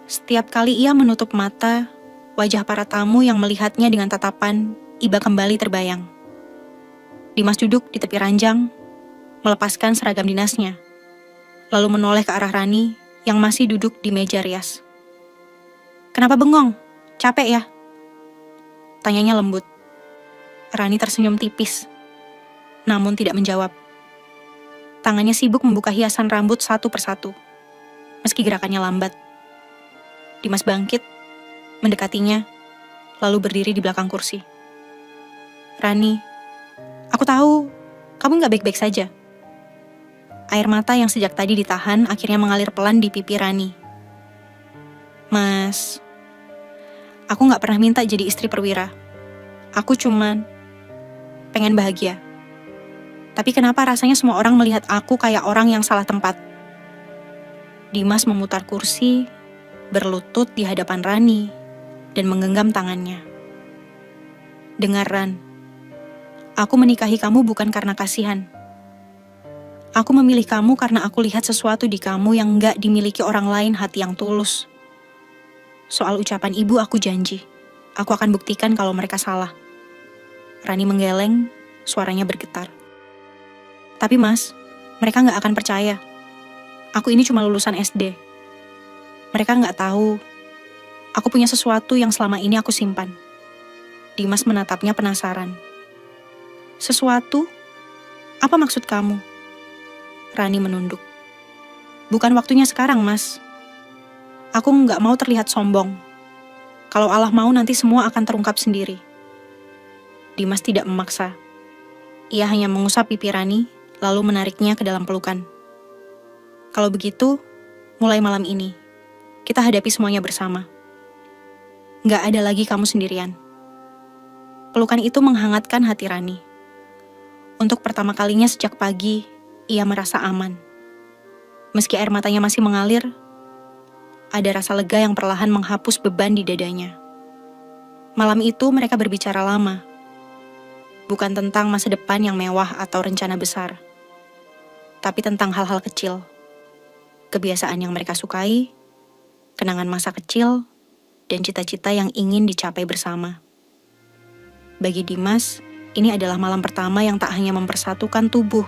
Speaker 2: Setiap kali ia menutup mata, wajah para tamu yang melihatnya dengan tatapan iba kembali terbayang. Dimas duduk di tepi ranjang, melepaskan seragam dinasnya, lalu menoleh ke arah Rani yang masih duduk di meja rias. "Kenapa bengong? Capek ya?" tanyanya lembut. Rani tersenyum tipis, namun tidak menjawab. Tangannya sibuk membuka hiasan rambut satu persatu, meski gerakannya lambat. Dimas bangkit, mendekatinya, lalu berdiri di belakang kursi. "Rani, aku tahu kamu gak baik-baik saja." Air mata yang sejak tadi ditahan akhirnya mengalir pelan di pipi Rani. "Mas, aku gak pernah minta jadi istri perwira. Aku cuman pengen bahagia. Tapi kenapa rasanya semua orang melihat aku kayak orang yang salah tempat?" Dimas memutar kursi, berlutut di hadapan Rani, dan menggenggam tangannya. "Dengar, Ran, aku menikahi kamu bukan karena kasihan. Aku memilih kamu karena aku lihat sesuatu di kamu yang gak dimiliki orang lain, hati yang tulus. Soal ucapan ibu aku janji, aku akan buktikan kalau mereka salah." Rani menggeleng, suaranya bergetar. "Tapi Mas, mereka gak akan percaya. Aku ini cuma lulusan SD. Mereka gak tahu Aku punya sesuatu yang selama ini aku simpan. Dimas menatapnya penasaran. Sesuatu? Apa maksud kamu? Rani menunduk. Bukan waktunya sekarang, Mas. Aku nggak mau terlihat sombong. Kalau Allah mau nanti semua akan terungkap sendiri. Dimas tidak memaksa. Ia hanya mengusap pipi Rani, lalu menariknya ke dalam pelukan. Kalau begitu, mulai malam ini, kita hadapi semuanya bersama. Nggak ada lagi kamu sendirian. Pelukan itu menghangatkan hati Rani. Untuk pertama kalinya sejak pagi, ia merasa aman. Meski air matanya masih mengalir, ada rasa lega yang perlahan menghapus beban di dadanya. Malam itu mereka berbicara lama. Bukan tentang masa depan yang mewah atau rencana besar, tapi tentang hal-hal kecil. Kebiasaan yang mereka sukai, kenangan masa kecil, dan cita-cita yang ingin dicapai bersama. Bagi Dimas, ini adalah malam pertama yang tak hanya mempersatukan tubuh,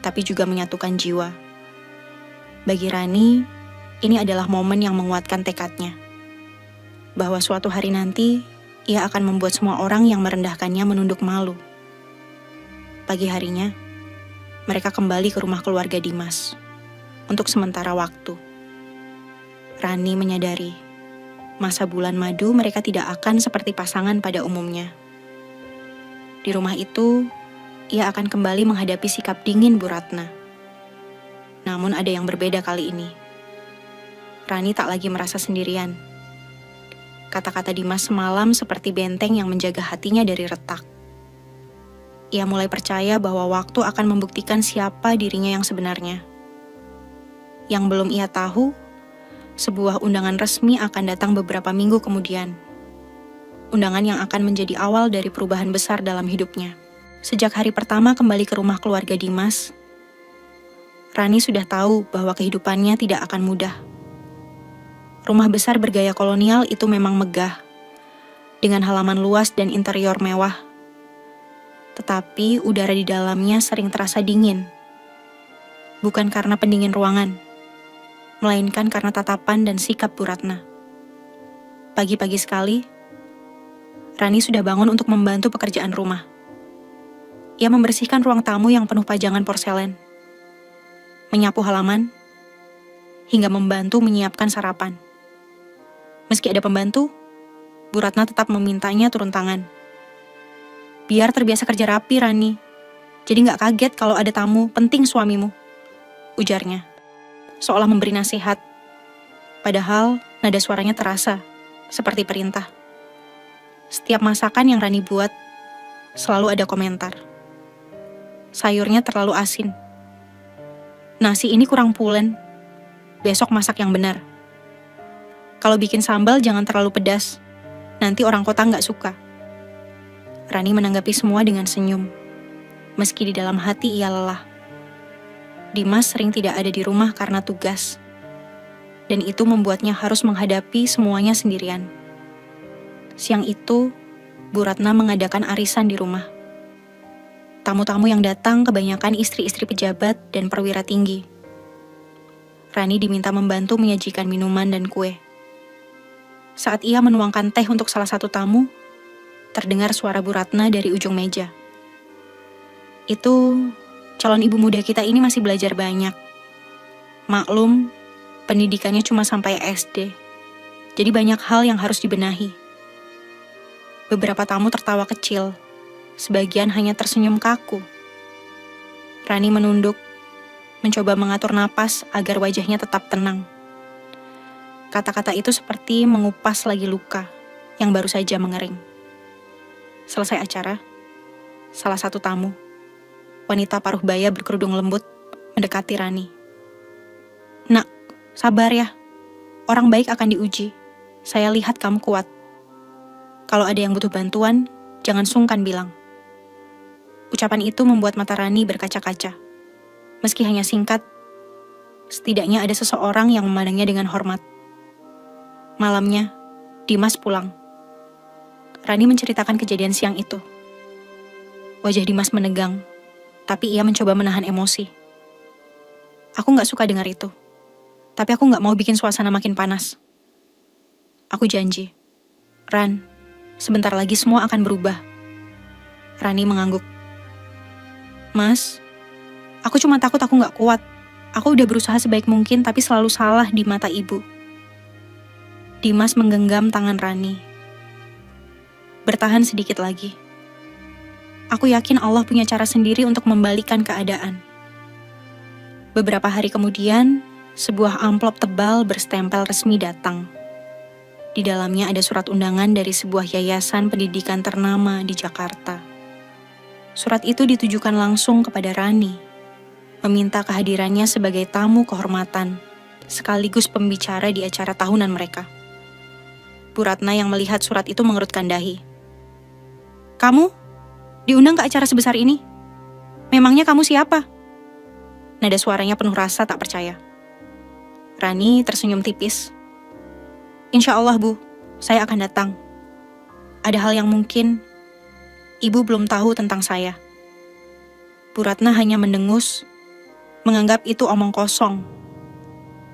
Speaker 2: tapi juga menyatukan jiwa. Bagi Rani, ini adalah momen yang menguatkan tekadnya. Bahwa suatu hari nanti, ia akan membuat semua orang yang merendahkannya menunduk malu. Pagi harinya, mereka kembali ke rumah keluarga Dimas. Untuk sementara waktu. Rani menyadari, masa bulan madu mereka tidak akan seperti pasangan pada umumnya. Di rumah itu, ia akan kembali menghadapi sikap dingin Bu Ratna. Namun ada yang berbeda kali ini. Rani tak lagi merasa sendirian. Kata-kata Dimas semalam seperti benteng yang menjaga hatinya dari retak. Ia mulai percaya bahwa waktu akan membuktikan siapa dirinya yang sebenarnya. Yang belum ia tahu, sebuah undangan resmi akan datang beberapa minggu kemudian. Undangan yang akan menjadi awal dari perubahan besar dalam hidupnya. Sejak hari pertama kembali ke rumah keluarga Dimas, Rani sudah tahu bahwa kehidupannya tidak akan mudah. Rumah besar bergaya kolonial itu memang megah, dengan halaman luas dan interior mewah. Tetapi udara di dalamnya sering terasa dingin. Bukan karena pendingin ruangan, melainkan karena tatapan dan sikap Bu Ratna. Pagi-pagi sekali, Rani sudah bangun untuk membantu pekerjaan rumah. Ia membersihkan ruang tamu yang penuh pajangan porselen, menyapu halaman, hingga membantu menyiapkan sarapan. Meski ada pembantu, Bu Ratna tetap memintanya turun tangan. Biar terbiasa kerja rapi, Rani. Jadi gak kaget kalau ada tamu penting suamimu, ujarnya. Seolah memberi nasihat. Padahal nada suaranya terasa, seperti perintah. Setiap masakan yang Rani buat, selalu ada komentar. Sayurnya terlalu asin. Nasi ini kurang pulen. Besok masak yang benar. Kalau bikin sambal jangan terlalu pedas. Nanti orang kota nggak suka. Rani menanggapi semua dengan senyum. Meski di dalam hati ia lelah. Dimas sering tidak ada di rumah karena tugas. Dan itu membuatnya harus menghadapi semuanya sendirian. Siang itu, Bu Ratna mengadakan arisan di rumah. Tamu-tamu yang datang kebanyakan istri-istri pejabat dan perwira tinggi. Rani diminta membantu menyajikan minuman dan kue. Saat ia menuangkan teh untuk salah satu tamu, terdengar suara Bu Ratna dari ujung meja. Itu, calon ibu muda kita ini masih belajar banyak. Maklum, pendidikannya cuma sampai SD. Jadi banyak hal yang harus dibenahi. Beberapa tamu tertawa kecil, sebagian hanya tersenyum kaku. Rani menunduk, mencoba mengatur napas agar wajahnya tetap tenang. Kata-kata itu seperti mengupas lagi luka yang baru saja mengering. Selesai acara, salah satu tamu, wanita paruh baya berkerudung lembut, mendekati Rani. Nak, sabar ya. Orang baik akan diuji. Saya lihat kamu kuat. Kalau ada yang butuh bantuan, jangan sungkan bilang. Ucapan itu membuat mata Rani berkaca-kaca. Meski hanya singkat, setidaknya ada seseorang yang memandangnya dengan hormat. Malamnya, Dimas pulang. Rani menceritakan kejadian siang itu. Wajah Dimas menegang, tapi ia mencoba menahan emosi. Aku gak suka dengar itu, tapi aku gak mau bikin suasana makin panas. Aku janji. Ran, sebentar lagi semua akan berubah. Rani mengangguk. Mas, aku cuma takut aku gak kuat. Aku udah berusaha sebaik mungkin tapi selalu salah di mata ibu. Dimas menggenggam tangan Rani. Bertahan sedikit lagi. Aku yakin Allah punya cara sendiri untuk membalikan keadaan. Beberapa hari kemudian, sebuah amplop tebal berstempel resmi datang. Di dalamnya ada surat undangan dari sebuah yayasan pendidikan ternama di Jakarta. Surat itu ditujukan langsung kepada Rani, meminta kehadirannya sebagai tamu kehormatan, sekaligus pembicara di acara tahunan mereka. Bu Ratna yang melihat surat itu mengerutkan dahi. Kamu? Diundang ke acara sebesar ini? Memangnya kamu siapa? Nada suaranya penuh rasa tak percaya. Rani tersenyum tipis. Insya Allah Bu, saya akan datang. Ada hal yang mungkin Ibu belum tahu tentang saya. Bu Ratna hanya mendengus, menganggap itu omong kosong.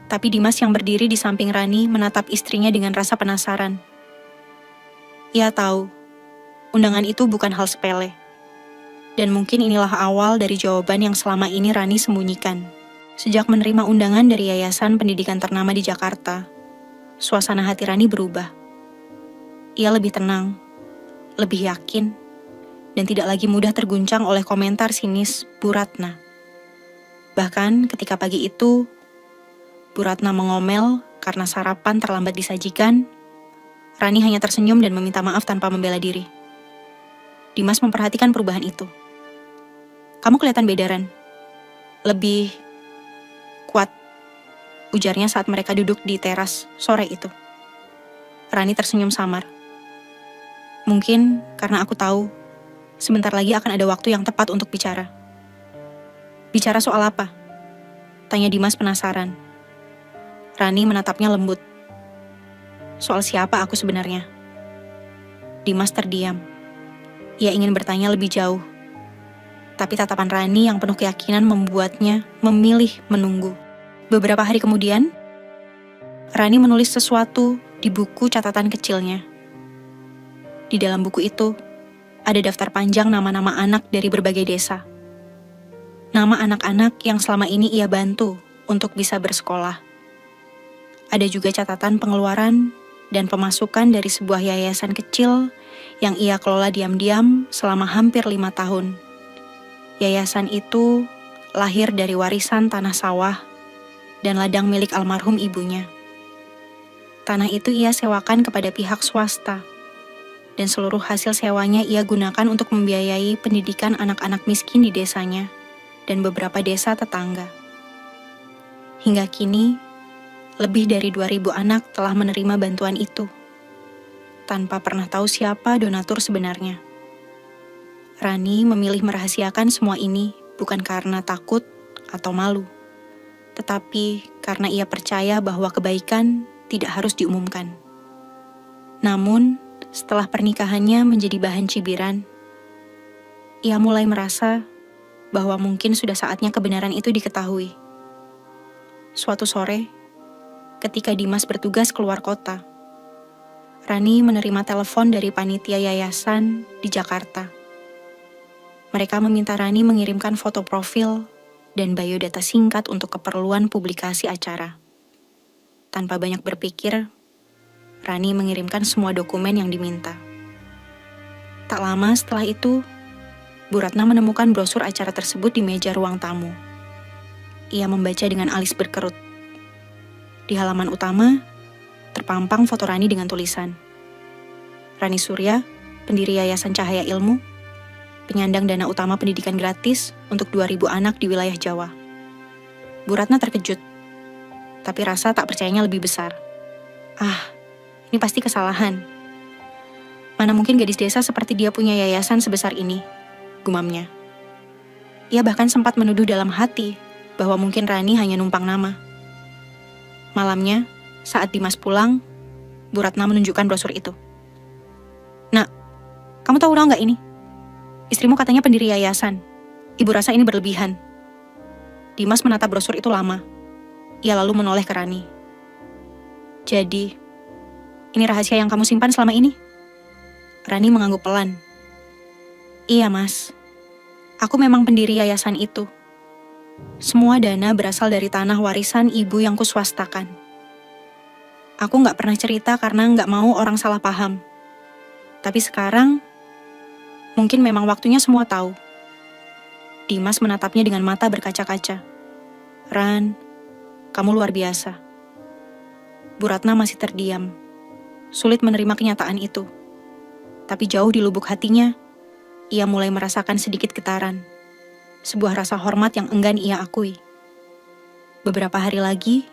Speaker 2: Tapi Dimas yang berdiri di samping Rani menatap istrinya dengan rasa penasaran. Ia tahu, undangan itu bukan hal sepele. Dan mungkin inilah awal dari jawaban yang selama ini Rani sembunyikan. Sejak menerima undangan dari Yayasan Pendidikan Ternama di Jakarta, suasana hati Rani berubah. Ia lebih tenang, lebih yakin, dan tidak lagi mudah terguncang oleh komentar sinis Bu Ratna. Bahkan ketika pagi itu, Bu Ratna mengomel karena sarapan terlambat disajikan, Rani hanya tersenyum dan meminta maaf tanpa membela diri. Dimas memperhatikan perubahan itu. Kamu kelihatan beda, Ran. Lebih kuat, ujarnya saat mereka duduk di teras sore itu. Rani tersenyum samar. Mungkin karena aku tahu sebentar lagi akan ada waktu yang tepat untuk bicara. Bicara soal apa? Tanya Dimas penasaran. Rani menatapnya lembut. Soal siapa aku sebenarnya? Dimas terdiam. Ia ingin bertanya lebih jauh. Tapi tatapan Rani yang penuh keyakinan membuatnya memilih menunggu. Beberapa hari kemudian, Rani menulis sesuatu di buku catatan kecilnya. Di dalam buku itu, ada daftar panjang nama-nama anak dari berbagai desa. Nama anak-anak yang selama ini ia bantu untuk bisa bersekolah. Ada juga catatan pengeluaran dan pemasukan dari sebuah yayasan kecil yang ia kelola diam-diam selama hampir 5 tahun. Yayasan itu lahir dari warisan tanah sawah dan ladang milik almarhum ibunya. Tanah itu ia sewakan kepada pihak swasta, dan seluruh hasil sewanya ia gunakan untuk membiayai pendidikan anak-anak miskin di desanya dan beberapa desa tetangga. Hingga kini, lebih dari 2.000 anak telah menerima bantuan itu, tanpa pernah tahu siapa donatur sebenarnya. Rani memilih merahasiakan semua ini bukan karena takut atau malu, tetapi karena ia percaya bahwa kebaikan tidak harus diumumkan. Namun, setelah pernikahannya menjadi bahan cibiran, ia mulai merasa bahwa mungkin sudah saatnya kebenaran itu diketahui. Suatu sore, ketika Dimas bertugas keluar kota, Rani menerima telepon dari panitia yayasan di Jakarta. Mereka meminta Rani mengirimkan foto profil dan biodata singkat untuk keperluan publikasi acara. Tanpa banyak berpikir, Rani mengirimkan semua dokumen yang diminta. Tak lama setelah itu, Bu Ratna menemukan brosur acara tersebut di meja ruang tamu. Ia membaca dengan alis berkerut. Di halaman utama, terpampang foto Rani dengan tulisan, Rani Surya, pendiri Yayasan Cahaya Ilmu, penyandang dana utama pendidikan gratis untuk 2.000 anak di wilayah Jawa. Bu Ratna terkejut, tapi rasa tak percayanya lebih besar. Ini pasti kesalahan. Mana mungkin gadis desa seperti dia punya yayasan sebesar ini, gumamnya. Ia bahkan sempat menuduh dalam hati bahwa mungkin Rani hanya numpang nama. Malamnya, saat Dimas pulang, Bu Ratna menunjukkan brosur itu. Nak, kamu tahu nggak ini? Istrimu katanya pendiri yayasan. Ibu rasa ini berlebihan. Dimas menatap brosur itu lama. Ia lalu menoleh ke Rani. Jadi, Ini rahasia yang kamu simpan selama ini? Rani mengangguk pelan. Iya, Mas. Aku memang pendiri yayasan itu. Semua dana berasal dari tanah warisan ibu yang kuswastakan. Aku nggak pernah cerita karena nggak mau orang salah paham. Tapi sekarang, mungkin memang waktunya semua tahu. Dimas menatapnya dengan mata berkaca-kaca. Ran, kamu luar biasa. Bu Ratna masih terdiam. Sulit menerima kenyataan itu. Tapi jauh di lubuk hatinya, ia mulai merasakan sedikit getaran. Sebuah rasa hormat yang enggan ia akui. Beberapa hari lagi,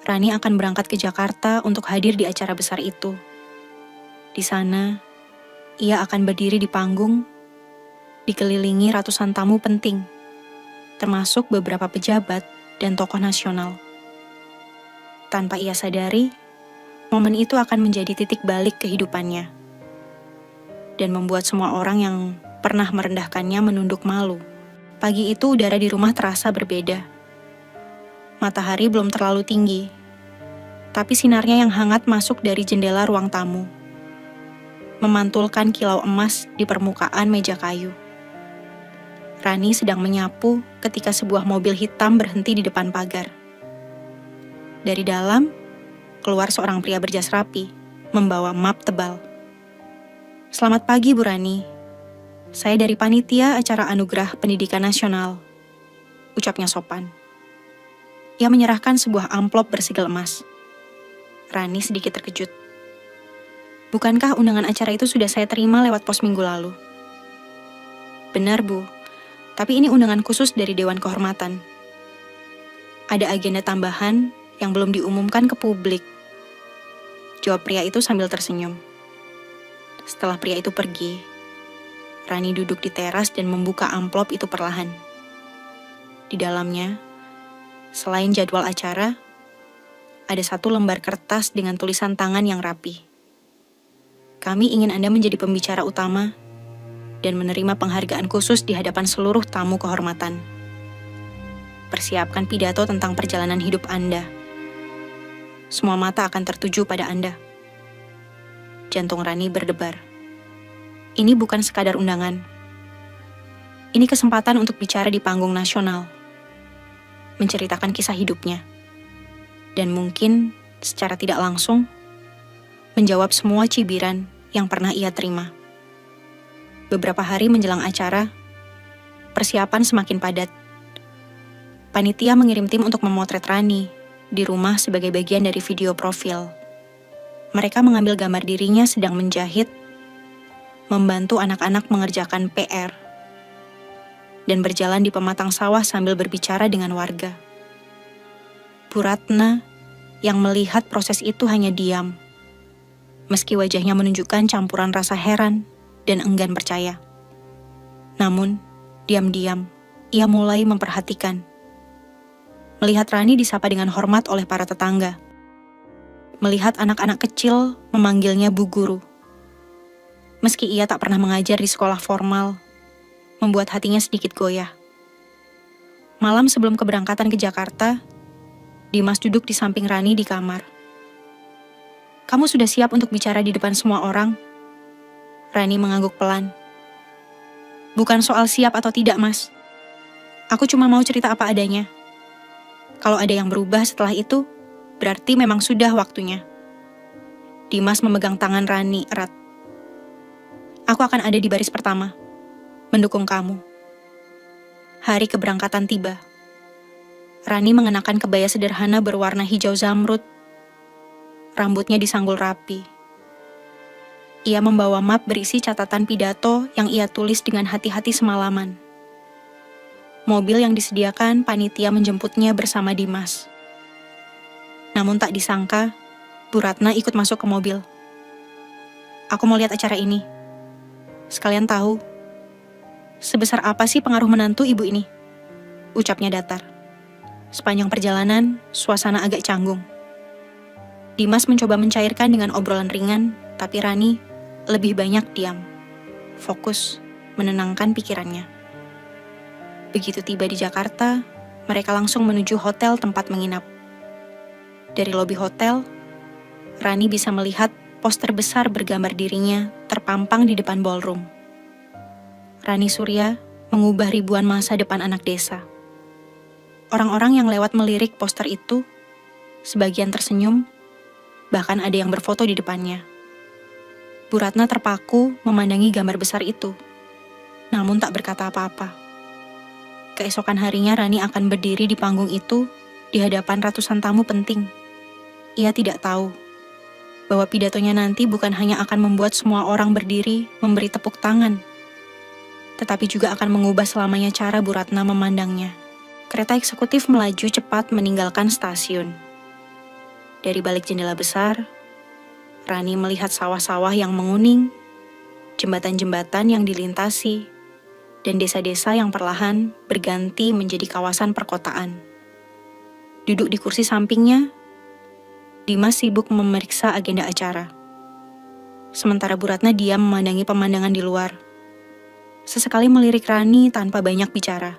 Speaker 2: Rani akan berangkat ke Jakarta untuk hadir di acara besar itu. Di sana, ia akan berdiri di panggung, dikelilingi ratusan tamu penting, termasuk beberapa pejabat dan tokoh nasional. Tanpa ia sadari, momen itu akan menjadi titik balik kehidupannya dan membuat semua orang yang pernah merendahkannya menunduk malu. Pagi itu udara di rumah terasa berbeda. Matahari belum terlalu tinggi, tapi sinarnya yang hangat masuk dari jendela ruang tamu, memantulkan kilau emas di permukaan meja kayu. Rani sedang menyapu ketika sebuah mobil hitam berhenti di depan pagar. Dari dalam, keluar seorang pria berjas rapi, membawa map tebal. Selamat pagi, Bu Rani. Saya dari panitia acara Anugerah Pendidikan Nasional, ucapnya sopan. Ia menyerahkan sebuah amplop bersegel emas. Rani sedikit terkejut. Bukankah undangan acara itu sudah saya terima lewat pos minggu lalu? Benar, Bu. Tapi ini undangan khusus dari Dewan Kehormatan. Ada agenda tambahan yang belum diumumkan ke publik. Jawab pria itu sambil tersenyum. Setelah pria itu pergi, Rani duduk di teras dan membuka amplop itu perlahan. Di dalamnya, selain jadwal acara, ada satu lembar kertas dengan tulisan tangan yang rapi. Kami ingin Anda menjadi pembicara utama dan menerima penghargaan khusus di hadapan seluruh tamu kehormatan. Persiapkan pidato tentang perjalanan hidup Anda. Semua mata akan tertuju pada Anda. Jantung Rani berdebar. Ini bukan sekadar undangan. Ini kesempatan untuk bicara di panggung nasional. Menceritakan kisah hidupnya. Dan mungkin secara tidak langsung, menjawab semua cibiran yang pernah ia terima. Beberapa hari menjelang acara, persiapan semakin padat. Panitia mengirim tim untuk memotret Rani di rumah sebagai bagian dari video profil. Mereka mengambil gambar dirinya sedang menjahit, membantu anak-anak mengerjakan PR, dan berjalan di pematang sawah sambil berbicara dengan warga. Bu Ratna yang melihat proses itu hanya diam, meski wajahnya menunjukkan campuran rasa heran dan enggan percaya. Namun, diam-diam, ia mulai memperhatikan. Melihat Rani disapa dengan hormat oleh para tetangga. Melihat anak-anak kecil memanggilnya Bu Guru. Meski ia tak pernah mengajar di sekolah formal, membuat hatinya sedikit goyah. Malam sebelum keberangkatan ke Jakarta, Dimas duduk di samping Rani di kamar. Kamu sudah siap untuk bicara di depan semua orang? Rani mengangguk pelan. Bukan soal siap atau tidak, Mas. Aku cuma mau cerita apa adanya. Kalau ada yang berubah setelah itu, berarti memang sudah waktunya. Dimas memegang tangan Rani erat. Aku akan ada di baris pertama, mendukung kamu. Hari keberangkatan tiba. Rani mengenakan kebaya sederhana berwarna hijau zamrud. Rambutnya disanggul rapi. Ia membawa map berisi catatan pidato yang ia tulis dengan hati-hati semalaman. Mobil yang disediakan panitia menjemputnya bersama Dimas. Namun tak disangka, Bu Ratna ikut masuk ke mobil. Aku mau lihat acara ini. Sekalian tahu, sebesar apa sih pengaruh menantu ibu ini? Ucapnya datar. Sepanjang perjalanan, suasana agak canggung. Dimas mencoba mencairkan dengan obrolan ringan, tapi Rani lebih banyak diam. Fokus, menenangkan pikirannya. Begitu tiba di Jakarta, mereka langsung menuju hotel tempat menginap. Dari lobi hotel, Rani bisa melihat poster besar bergambar dirinya terpampang di depan ballroom. Rani Surya mengubah ribuan masa depan anak desa. Orang-orang yang lewat melirik poster itu, sebagian tersenyum, bahkan ada yang berfoto di depannya. Bu Ratna terpaku memandangi gambar besar itu, namun tak berkata apa-apa. Keesokan harinya Rani akan berdiri di panggung itu di hadapan ratusan tamu penting. Ia tidak tahu bahwa pidatonya nanti bukan hanya akan membuat semua orang berdiri memberi tepuk tangan, tetapi juga akan mengubah selamanya cara Bu Ratna memandangnya. Kereta eksekutif melaju cepat meninggalkan stasiun. Dari balik jendela besar, Rani melihat sawah-sawah yang menguning, jembatan-jembatan yang dilintasi, dan desa-desa yang perlahan berganti menjadi kawasan perkotaan. Duduk di kursi sampingnya, Dimas sibuk memeriksa agenda acara. Sementara Bu Ratna diam memandangi pemandangan di luar. Sesekali melirik Rani tanpa banyak bicara.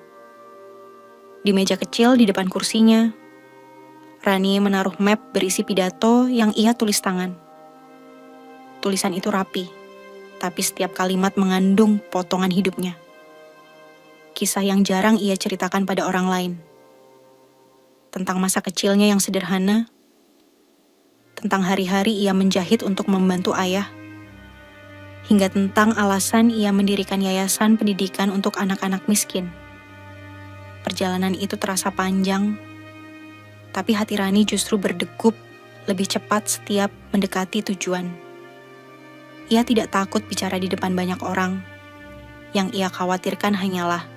Speaker 2: Di meja kecil di depan kursinya, Rani menaruh map berisi pidato yang ia tulis tangan. Tulisan itu rapi, tapi setiap kalimat mengandung potongan hidupnya. Kisah yang jarang ia ceritakan pada orang lain. Tentang masa kecilnya yang sederhana, tentang hari-hari ia menjahit untuk membantu ayah, hingga tentang alasan ia mendirikan yayasan pendidikan untuk anak-anak miskin. Perjalanan itu terasa panjang, tapi hati Rani justru berdegup lebih cepat setiap mendekati tujuan. Ia tidak takut bicara di depan banyak orang. Yang ia khawatirkan hanyalah,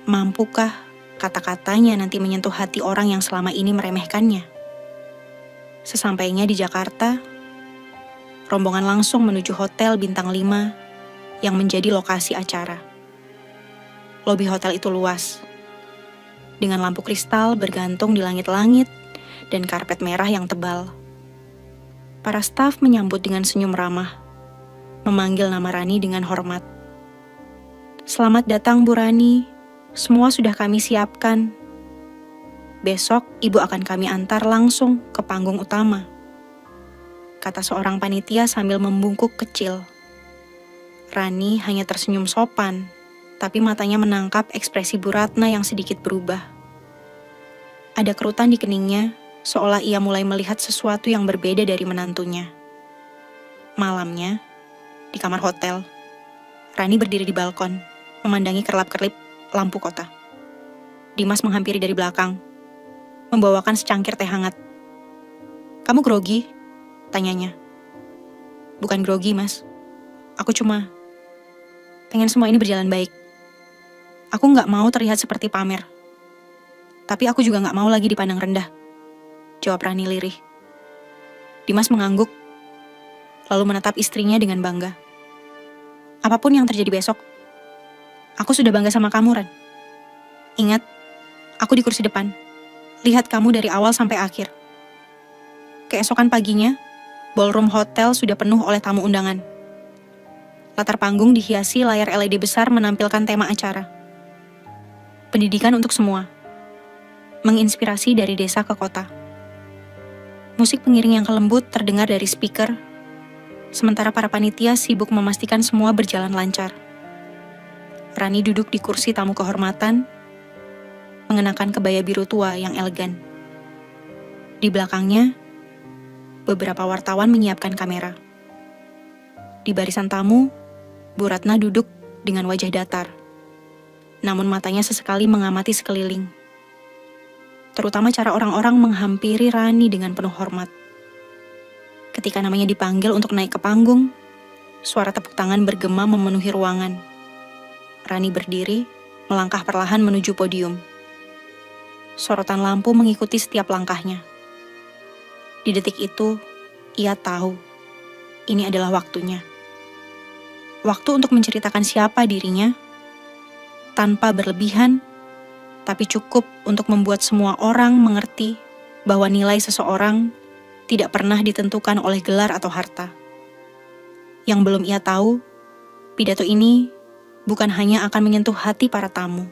Speaker 2: mampukah kata-katanya nanti menyentuh hati orang yang selama ini meremehkannya? Sesampainya di Jakarta, rombongan langsung menuju hotel bintang 5 yang menjadi lokasi acara. Lobi hotel itu luas, dengan lampu kristal bergantung di langit-langit dan karpet merah yang tebal. Para staf menyambut dengan senyum ramah, memanggil nama Rani dengan hormat. "Selamat datang Bu Rani, semua sudah kami siapkan. Besok ibu akan kami antar langsung ke panggung utama," kata seorang panitia sambil membungkuk kecil. Rani hanya tersenyum sopan, tapi matanya menangkap ekspresi Bu Ratna yang sedikit berubah. Ada kerutan di keningnya, seolah ia mulai melihat sesuatu yang berbeda dari menantunya. Malamnya, di kamar hotel, Rani berdiri di balkon, memandangi kerlap-kerlip lampu kota. Dimas menghampiri dari belakang, membawakan secangkir teh hangat. "Kamu grogi?" tanyanya. "Bukan grogi, Mas. Aku cuma pengen semua ini berjalan baik. Aku nggak mau terlihat seperti pamer. Tapi aku juga nggak mau lagi dipandang rendah," jawab Rani lirih. Dimas mengangguk, lalu menatap istrinya dengan bangga. "Apapun yang terjadi besok, aku sudah bangga sama kamu, Ran. Ingat, aku di kursi depan. Lihat kamu dari awal sampai akhir." Keesokan paginya, ballroom hotel sudah penuh oleh tamu undangan. Latar panggung dihiasi layar LED besar menampilkan tema acara. Pendidikan untuk semua. Menginspirasi dari desa ke kota. Musik pengiring yang kelembut terdengar dari speaker, sementara para panitia sibuk memastikan semua berjalan lancar. Rani duduk di kursi tamu kehormatan, mengenakan kebaya biru tua yang elegan. Di belakangnya, beberapa wartawan menyiapkan kamera. Di barisan tamu, Bu Ratna duduk dengan wajah datar, namun matanya sesekali mengamati sekeliling. Terutama cara orang-orang menghampiri Rani dengan penuh hormat. Ketika namanya dipanggil untuk naik ke panggung, suara tepuk tangan bergema memenuhi ruangan. Rani berdiri, melangkah perlahan menuju podium. Sorotan lampu mengikuti setiap langkahnya. Di detik itu, ia tahu ini adalah waktunya. Waktu untuk menceritakan siapa dirinya, tanpa berlebihan, tapi cukup untuk membuat semua orang mengerti bahwa nilai seseorang tidak pernah ditentukan oleh gelar atau harta. Yang belum ia tahu, pidato ini bukan hanya akan menyentuh hati para tamu,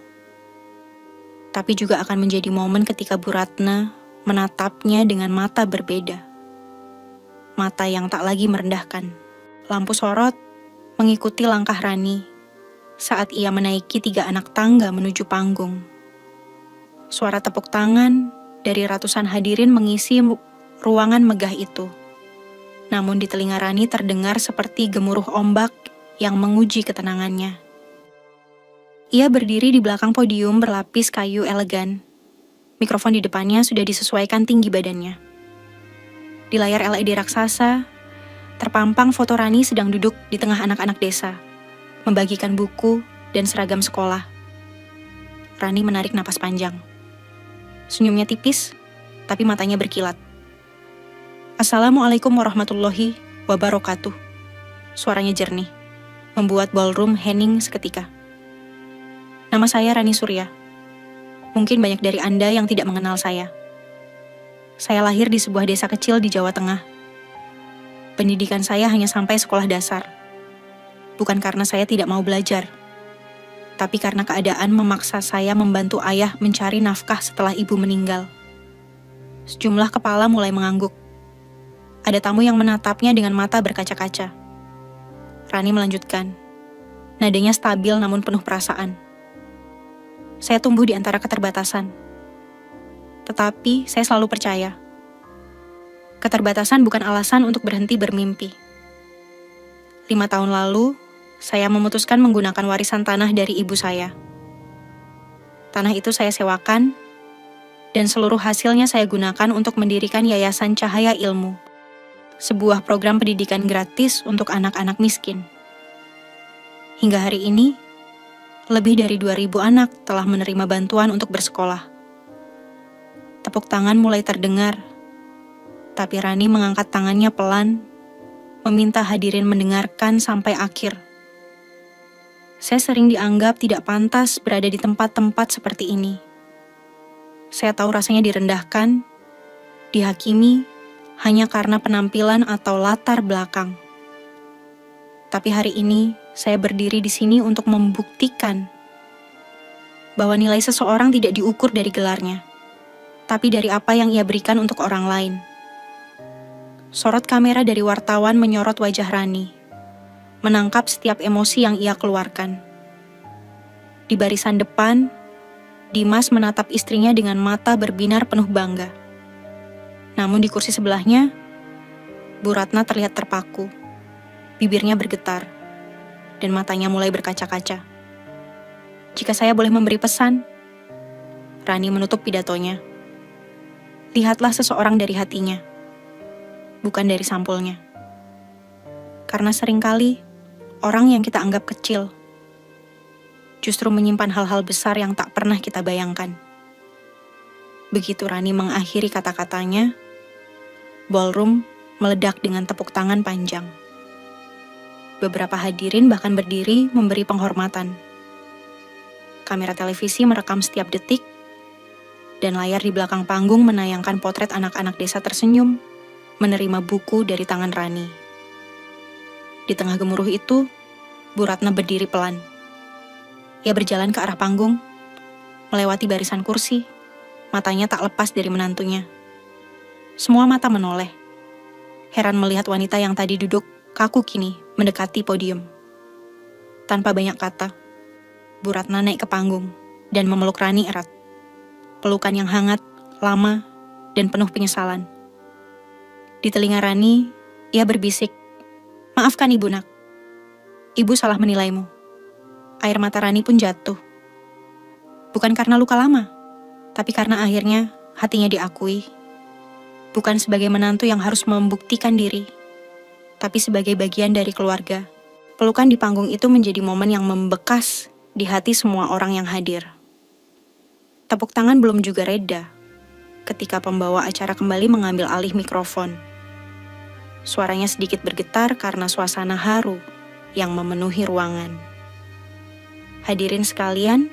Speaker 2: tapi juga akan menjadi momen ketika Bu Ratna menatapnya dengan mata berbeda. mata yang tak lagi merendahkan. Lampu sorot mengikuti langkah Rani saat ia menaiki 3 anak tangga menuju panggung. Suara tepuk tangan dari ratusan hadirin mengisi ruangan megah itu. Namun di telinga Rani terdengar seperti gemuruh ombak yang menguji ketenangannya. Ia berdiri di belakang podium berlapis kayu elegan. Mikrofon di depannya sudah disesuaikan tinggi badannya. Di layar LED raksasa, terpampang foto Rani sedang duduk di tengah anak-anak desa, membagikan buku dan seragam sekolah. Rani menarik napas panjang. Senyumnya tipis, tapi matanya berkilat. Assalamualaikum warahmatullahi wabarakatuh. Suaranya jernih, membuat ballroom hening seketika. Nama saya Rani Surya. Mungkin banyak dari Anda yang tidak mengenal saya. Saya lahir di sebuah desa kecil di Jawa Tengah. Pendidikan saya hanya sampai sekolah dasar. Bukan karena saya tidak mau belajar, tapi karena keadaan memaksa saya membantu ayah mencari nafkah setelah ibu meninggal. Sejumlah kepala mulai mengangguk. Ada tamu yang menatapnya dengan mata berkaca-kaca. Rani melanjutkan. Nadanya stabil namun penuh perasaan. Saya tumbuh di antara keterbatasan. Tetapi saya selalu percaya. Keterbatasan bukan alasan untuk berhenti bermimpi. 5 tahun lalu, saya memutuskan menggunakan warisan tanah dari ibu saya. Tanah itu saya sewakan, dan seluruh hasilnya saya gunakan untuk mendirikan Yayasan Cahaya Ilmu, sebuah program pendidikan gratis untuk anak-anak miskin. Hingga hari ini, lebih dari 2.000 anak telah menerima bantuan untuk bersekolah. Tepuk tangan mulai terdengar, tapi Rani mengangkat tangannya pelan, meminta hadirin mendengarkan sampai akhir. Saya sering dianggap tidak pantas berada di tempat-tempat seperti ini. Saya tahu rasanya direndahkan, dihakimi, hanya karena penampilan atau latar belakang. Tapi hari ini, saya berdiri di sini untuk membuktikan bahwa nilai seseorang tidak diukur dari gelarnya, tapi dari apa yang ia berikan untuk orang lain. Sorot kamera dari wartawan menyorot wajah Rani, menangkap setiap emosi yang ia keluarkan. Di barisan depan, Dimas menatap istrinya dengan mata berbinar penuh bangga. Namun di kursi sebelahnya, Bu Ratna terlihat terpaku, bibirnya bergetar, dan matanya mulai berkaca-kaca. Jika saya boleh memberi pesan, Rani menutup pidatonya. Lihatlah seseorang dari hatinya, bukan dari sampulnya. Karena seringkali, orang yang kita anggap kecil, justru menyimpan hal-hal besar yang tak pernah kita bayangkan. Begitu Rani mengakhiri kata-katanya, ballroom meledak dengan tepuk tangan panjang. Beberapa hadirin bahkan berdiri memberi penghormatan. Kamera televisi merekam setiap detik, dan layar di belakang panggung menayangkan potret anak-anak desa tersenyum, menerima buku dari tangan Rani. Di tengah gemuruh itu, Bu Ratna berdiri pelan. Ia berjalan ke arah panggung, melewati barisan kursi, matanya tak lepas dari menantunya. Semua mata menoleh, heran melihat wanita yang tadi duduk kaku kini mendekati podium. Tanpa banyak kata, Bu Ratna naik ke panggung dan memeluk Rani erat. Pelukan yang hangat, lama, dan penuh penyesalan. Di telinga Rani, ia berbisik, "Maafkan Ibu, Nak. Ibu salah menilaimu." Air mata Rani pun jatuh. Bukan karena luka lama, tapi karena akhirnya hatinya diakui. Bukan sebagai menantu yang harus membuktikan diri, tapi sebagai bagian dari keluarga. Pelukan di panggung itu menjadi momen yang membekas di hati semua orang yang hadir. Tepuk tangan belum juga reda ketika pembawa acara kembali mengambil alih mikrofon. Suaranya sedikit bergetar karena suasana haru yang memenuhi ruangan. Hadirin sekalian,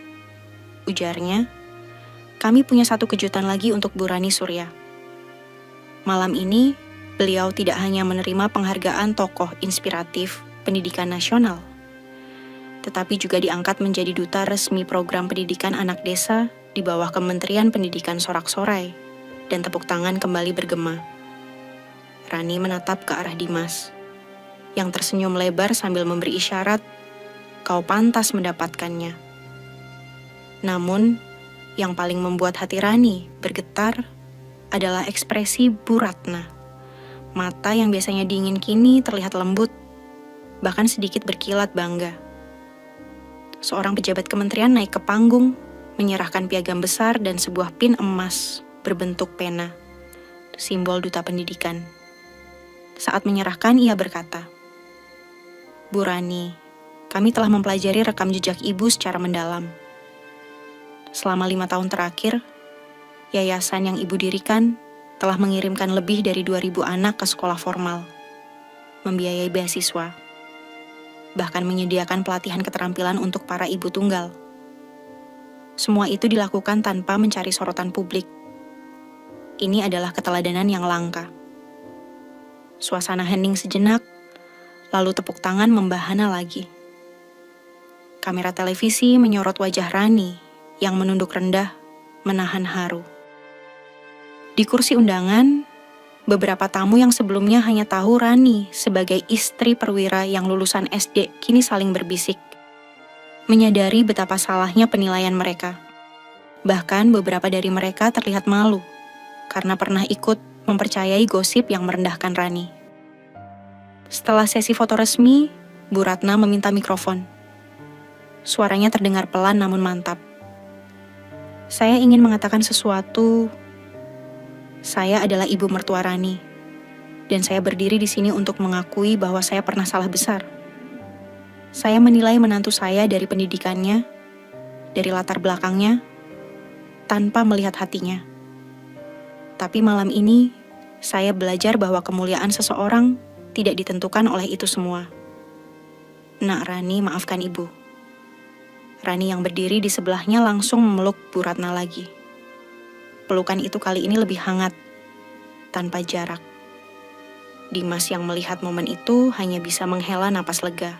Speaker 2: ujarnya, kami punya satu kejutan lagi untuk Bu Rani Surya. Malam ini, beliau tidak hanya menerima penghargaan tokoh inspiratif pendidikan nasional, tetapi juga diangkat menjadi duta resmi program pendidikan anak desa di bawah Kementerian Pendidikan Sorak-Sorai, dan tepuk tangan kembali bergema. Rani menatap ke arah Dimas, yang tersenyum lebar sambil memberi isyarat, kau pantas mendapatkannya. Namun, yang paling membuat hati Rani bergetar adalah ekspresi Bu Ratna. Mata yang biasanya dingin kini terlihat lembut, bahkan sedikit berkilat bangga. Seorang pejabat kementerian naik ke panggung, menyerahkan piagam besar dan sebuah pin emas berbentuk pena, simbol duta pendidikan. Saat menyerahkan, ia berkata, Bu Rani, kami telah mempelajari rekam jejak ibu secara mendalam. Selama 5 tahun terakhir, yayasan yang ibu dirikan telah mengirimkan lebih dari 2.000 anak ke sekolah formal, membiayai beasiswa, bahkan menyediakan pelatihan keterampilan untuk para ibu tunggal. Semua itu dilakukan tanpa mencari sorotan publik. Ini adalah keteladanan yang langka. Suasana hening sejenak, lalu tepuk tangan membahana lagi. Kamera televisi menyorot wajah Rani yang menunduk rendah, menahan haru. Di kursi undangan, beberapa tamu yang sebelumnya hanya tahu Rani sebagai istri perwira yang lulusan SD kini saling berbisik, menyadari betapa salahnya penilaian mereka. Bahkan beberapa dari mereka terlihat malu karena pernah ikut mempercayai gosip yang merendahkan Rani. Setelah sesi foto resmi, Bu Ratna meminta mikrofon. Suaranya terdengar pelan namun mantap. Saya ingin mengatakan sesuatu. Saya adalah ibu mertua Rani, dan saya berdiri di sini untuk mengakui bahwa saya pernah salah besar. Saya menilai menantu saya dari pendidikannya, dari latar belakangnya, tanpa melihat hatinya. Tapi malam ini, saya belajar bahwa kemuliaan seseorang tidak ditentukan oleh itu semua. Nak Rani, maafkan ibu. Rani yang berdiri di sebelahnya langsung memeluk Bu Ratna lagi. Pelukan itu kali ini lebih hangat, tanpa jarak. Dimas yang melihat momen itu hanya bisa menghela napas lega.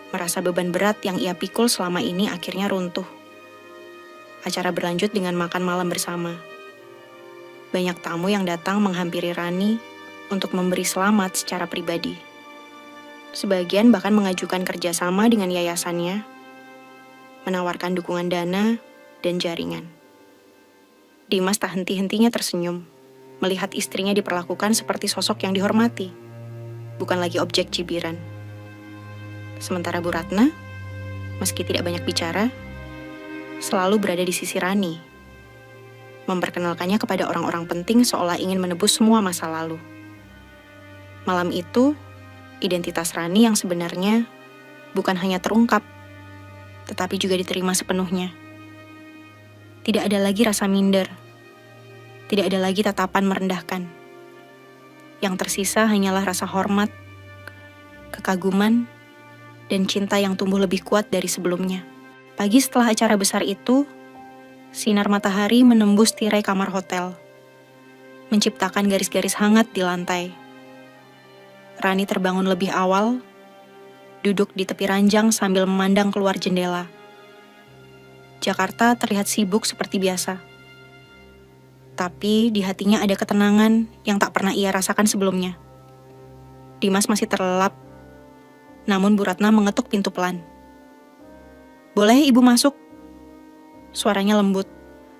Speaker 2: Merasa beban berat yang ia pikul selama ini akhirnya runtuh. Acara berlanjut dengan makan malam bersama. Banyak tamu yang datang menghampiri Rani untuk memberi selamat secara pribadi. Sebagian bahkan mengajukan kerjasama dengan yayasannya, menawarkan dukungan dana dan jaringan. Dimas tak henti-hentinya tersenyum, melihat istrinya diperlakukan seperti sosok yang dihormati, bukan lagi objek cibiran. Sementara Bu Ratna, meski tidak banyak bicara, selalu berada di sisi Rani, memperkenalkannya kepada orang-orang penting seolah ingin menebus semua masa lalu. Malam itu, identitas Rani yang sebenarnya bukan hanya terungkap, tetapi juga diterima sepenuhnya. Tidak ada lagi rasa minder, tidak ada lagi tatapan merendahkan. Yang tersisa hanyalah rasa hormat, kekaguman, dan cinta yang tumbuh lebih kuat dari sebelumnya. Pagi setelah acara besar itu, sinar matahari menembus tirai kamar hotel, menciptakan garis-garis hangat di lantai. Rani terbangun lebih awal, duduk di tepi ranjang sambil memandang keluar jendela. Jakarta terlihat sibuk seperti biasa. Tapi di hatinya ada ketenangan yang tak pernah ia rasakan sebelumnya. Dimas masih terlelap, namun Bu Ratna mengetuk pintu pelan. Boleh ibu masuk? Suaranya lembut,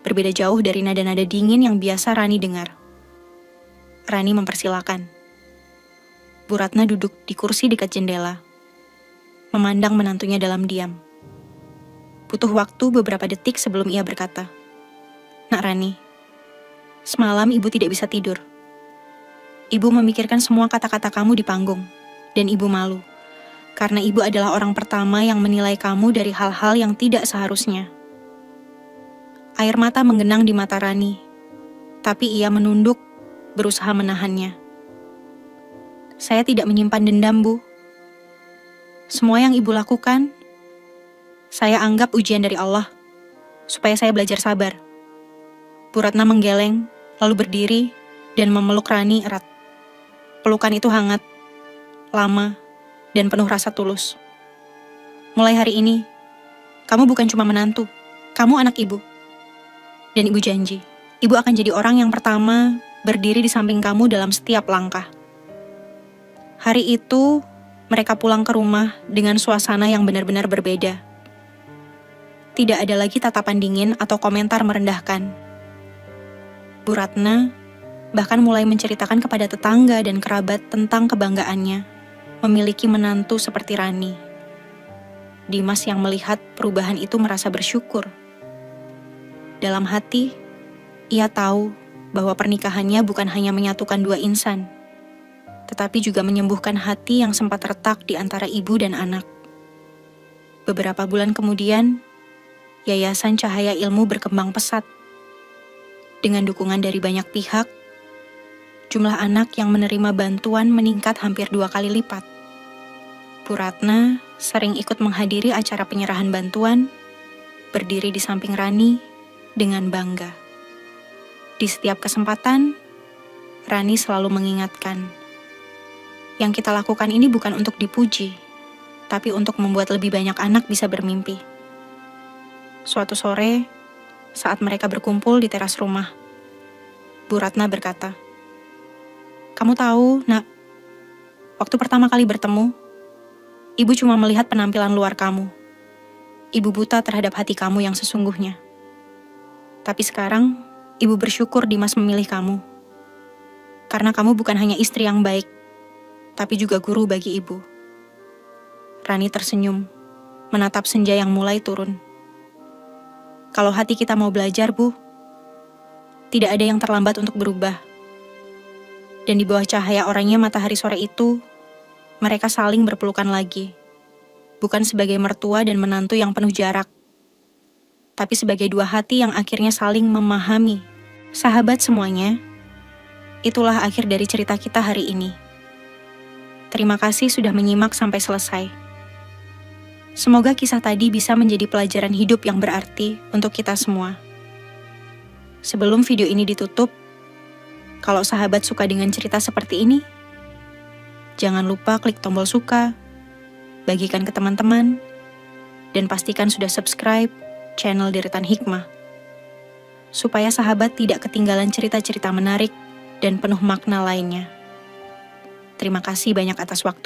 Speaker 2: berbeda jauh dari nada-nada dingin yang biasa Rani dengar. Rani mempersilakan. Bu Ratna duduk di kursi dekat jendela, memandang menantunya dalam diam. Butuh waktu beberapa detik sebelum ia berkata, Nak Rani, semalam ibu tidak bisa tidur. Ibu memikirkan semua kata-kata kamu di panggung, dan ibu malu, karena ibu adalah orang pertama yang menilai kamu dari hal-hal yang tidak seharusnya. Air mata menggenang di mata Rani, tapi ia menunduk, berusaha menahannya. Saya tidak menyimpan dendam, Bu. Semua yang ibu lakukan, saya anggap ujian dari Allah, supaya saya belajar sabar. Bu Ratna menggeleng, lalu berdiri, dan memeluk Rani erat. Pelukan itu hangat, lama, dan penuh rasa tulus. Mulai hari ini, kamu bukan cuma menantu, kamu anak ibu. Dan ibu janji, ibu akan jadi orang yang pertama berdiri di samping kamu dalam setiap langkah. Hari itu, mereka pulang ke rumah dengan suasana yang benar-benar berbeda. Tidak ada lagi tatapan dingin atau komentar merendahkan. Bu Ratna bahkan mulai menceritakan kepada tetangga dan kerabat tentang kebanggaannya memiliki menantu seperti Rani. Dimas yang melihat perubahan itu merasa bersyukur. Dalam hati, ia tahu bahwa pernikahannya bukan hanya menyatukan dua insan, tetapi juga menyembuhkan hati yang sempat retak di antara ibu dan anak. Beberapa bulan kemudian, Yayasan Cahaya Ilmu berkembang pesat. Dengan dukungan dari banyak pihak, jumlah anak yang menerima bantuan meningkat hampir 2 kali lipat. Bu Ratna sering ikut menghadiri acara penyerahan bantuan, berdiri di samping Rani dengan bangga. Di setiap kesempatan, Rani selalu mengingatkan, yang kita lakukan ini bukan untuk dipuji, tapi untuk membuat lebih banyak anak bisa bermimpi. Suatu sore, saat mereka berkumpul di teras rumah, Bu Ratna berkata, "Kamu tahu, Nak, waktu pertama kali bertemu, Ibu cuma melihat penampilan luar kamu. Ibu buta terhadap hati kamu yang sesungguhnya. Tapi sekarang, Ibu bersyukur Dimas memilih kamu. Karena kamu bukan hanya istri yang baik, tapi juga guru bagi Ibu." Rani tersenyum, menatap senja yang mulai turun. Kalau hati kita mau belajar, Bu, tidak ada yang terlambat untuk berubah. Dan di bawah cahaya orangnya matahari sore itu, mereka saling berpelukan lagi. Bukan sebagai mertua dan menantu yang penuh jarak, tapi sebagai dua hati yang akhirnya saling memahami. Sahabat semuanya, itulah akhir dari cerita kita hari ini. Terima kasih sudah menyimak sampai selesai. Semoga kisah tadi bisa menjadi pelajaran hidup yang berarti untuk kita semua. Sebelum video ini ditutup, kalau sahabat suka dengan cerita seperti ini, jangan lupa klik tombol suka, bagikan ke teman-teman, dan pastikan sudah subscribe channel Deretan Hikmah, supaya sahabat tidak ketinggalan cerita-cerita menarik dan penuh makna lainnya. Terima kasih banyak atas waktu.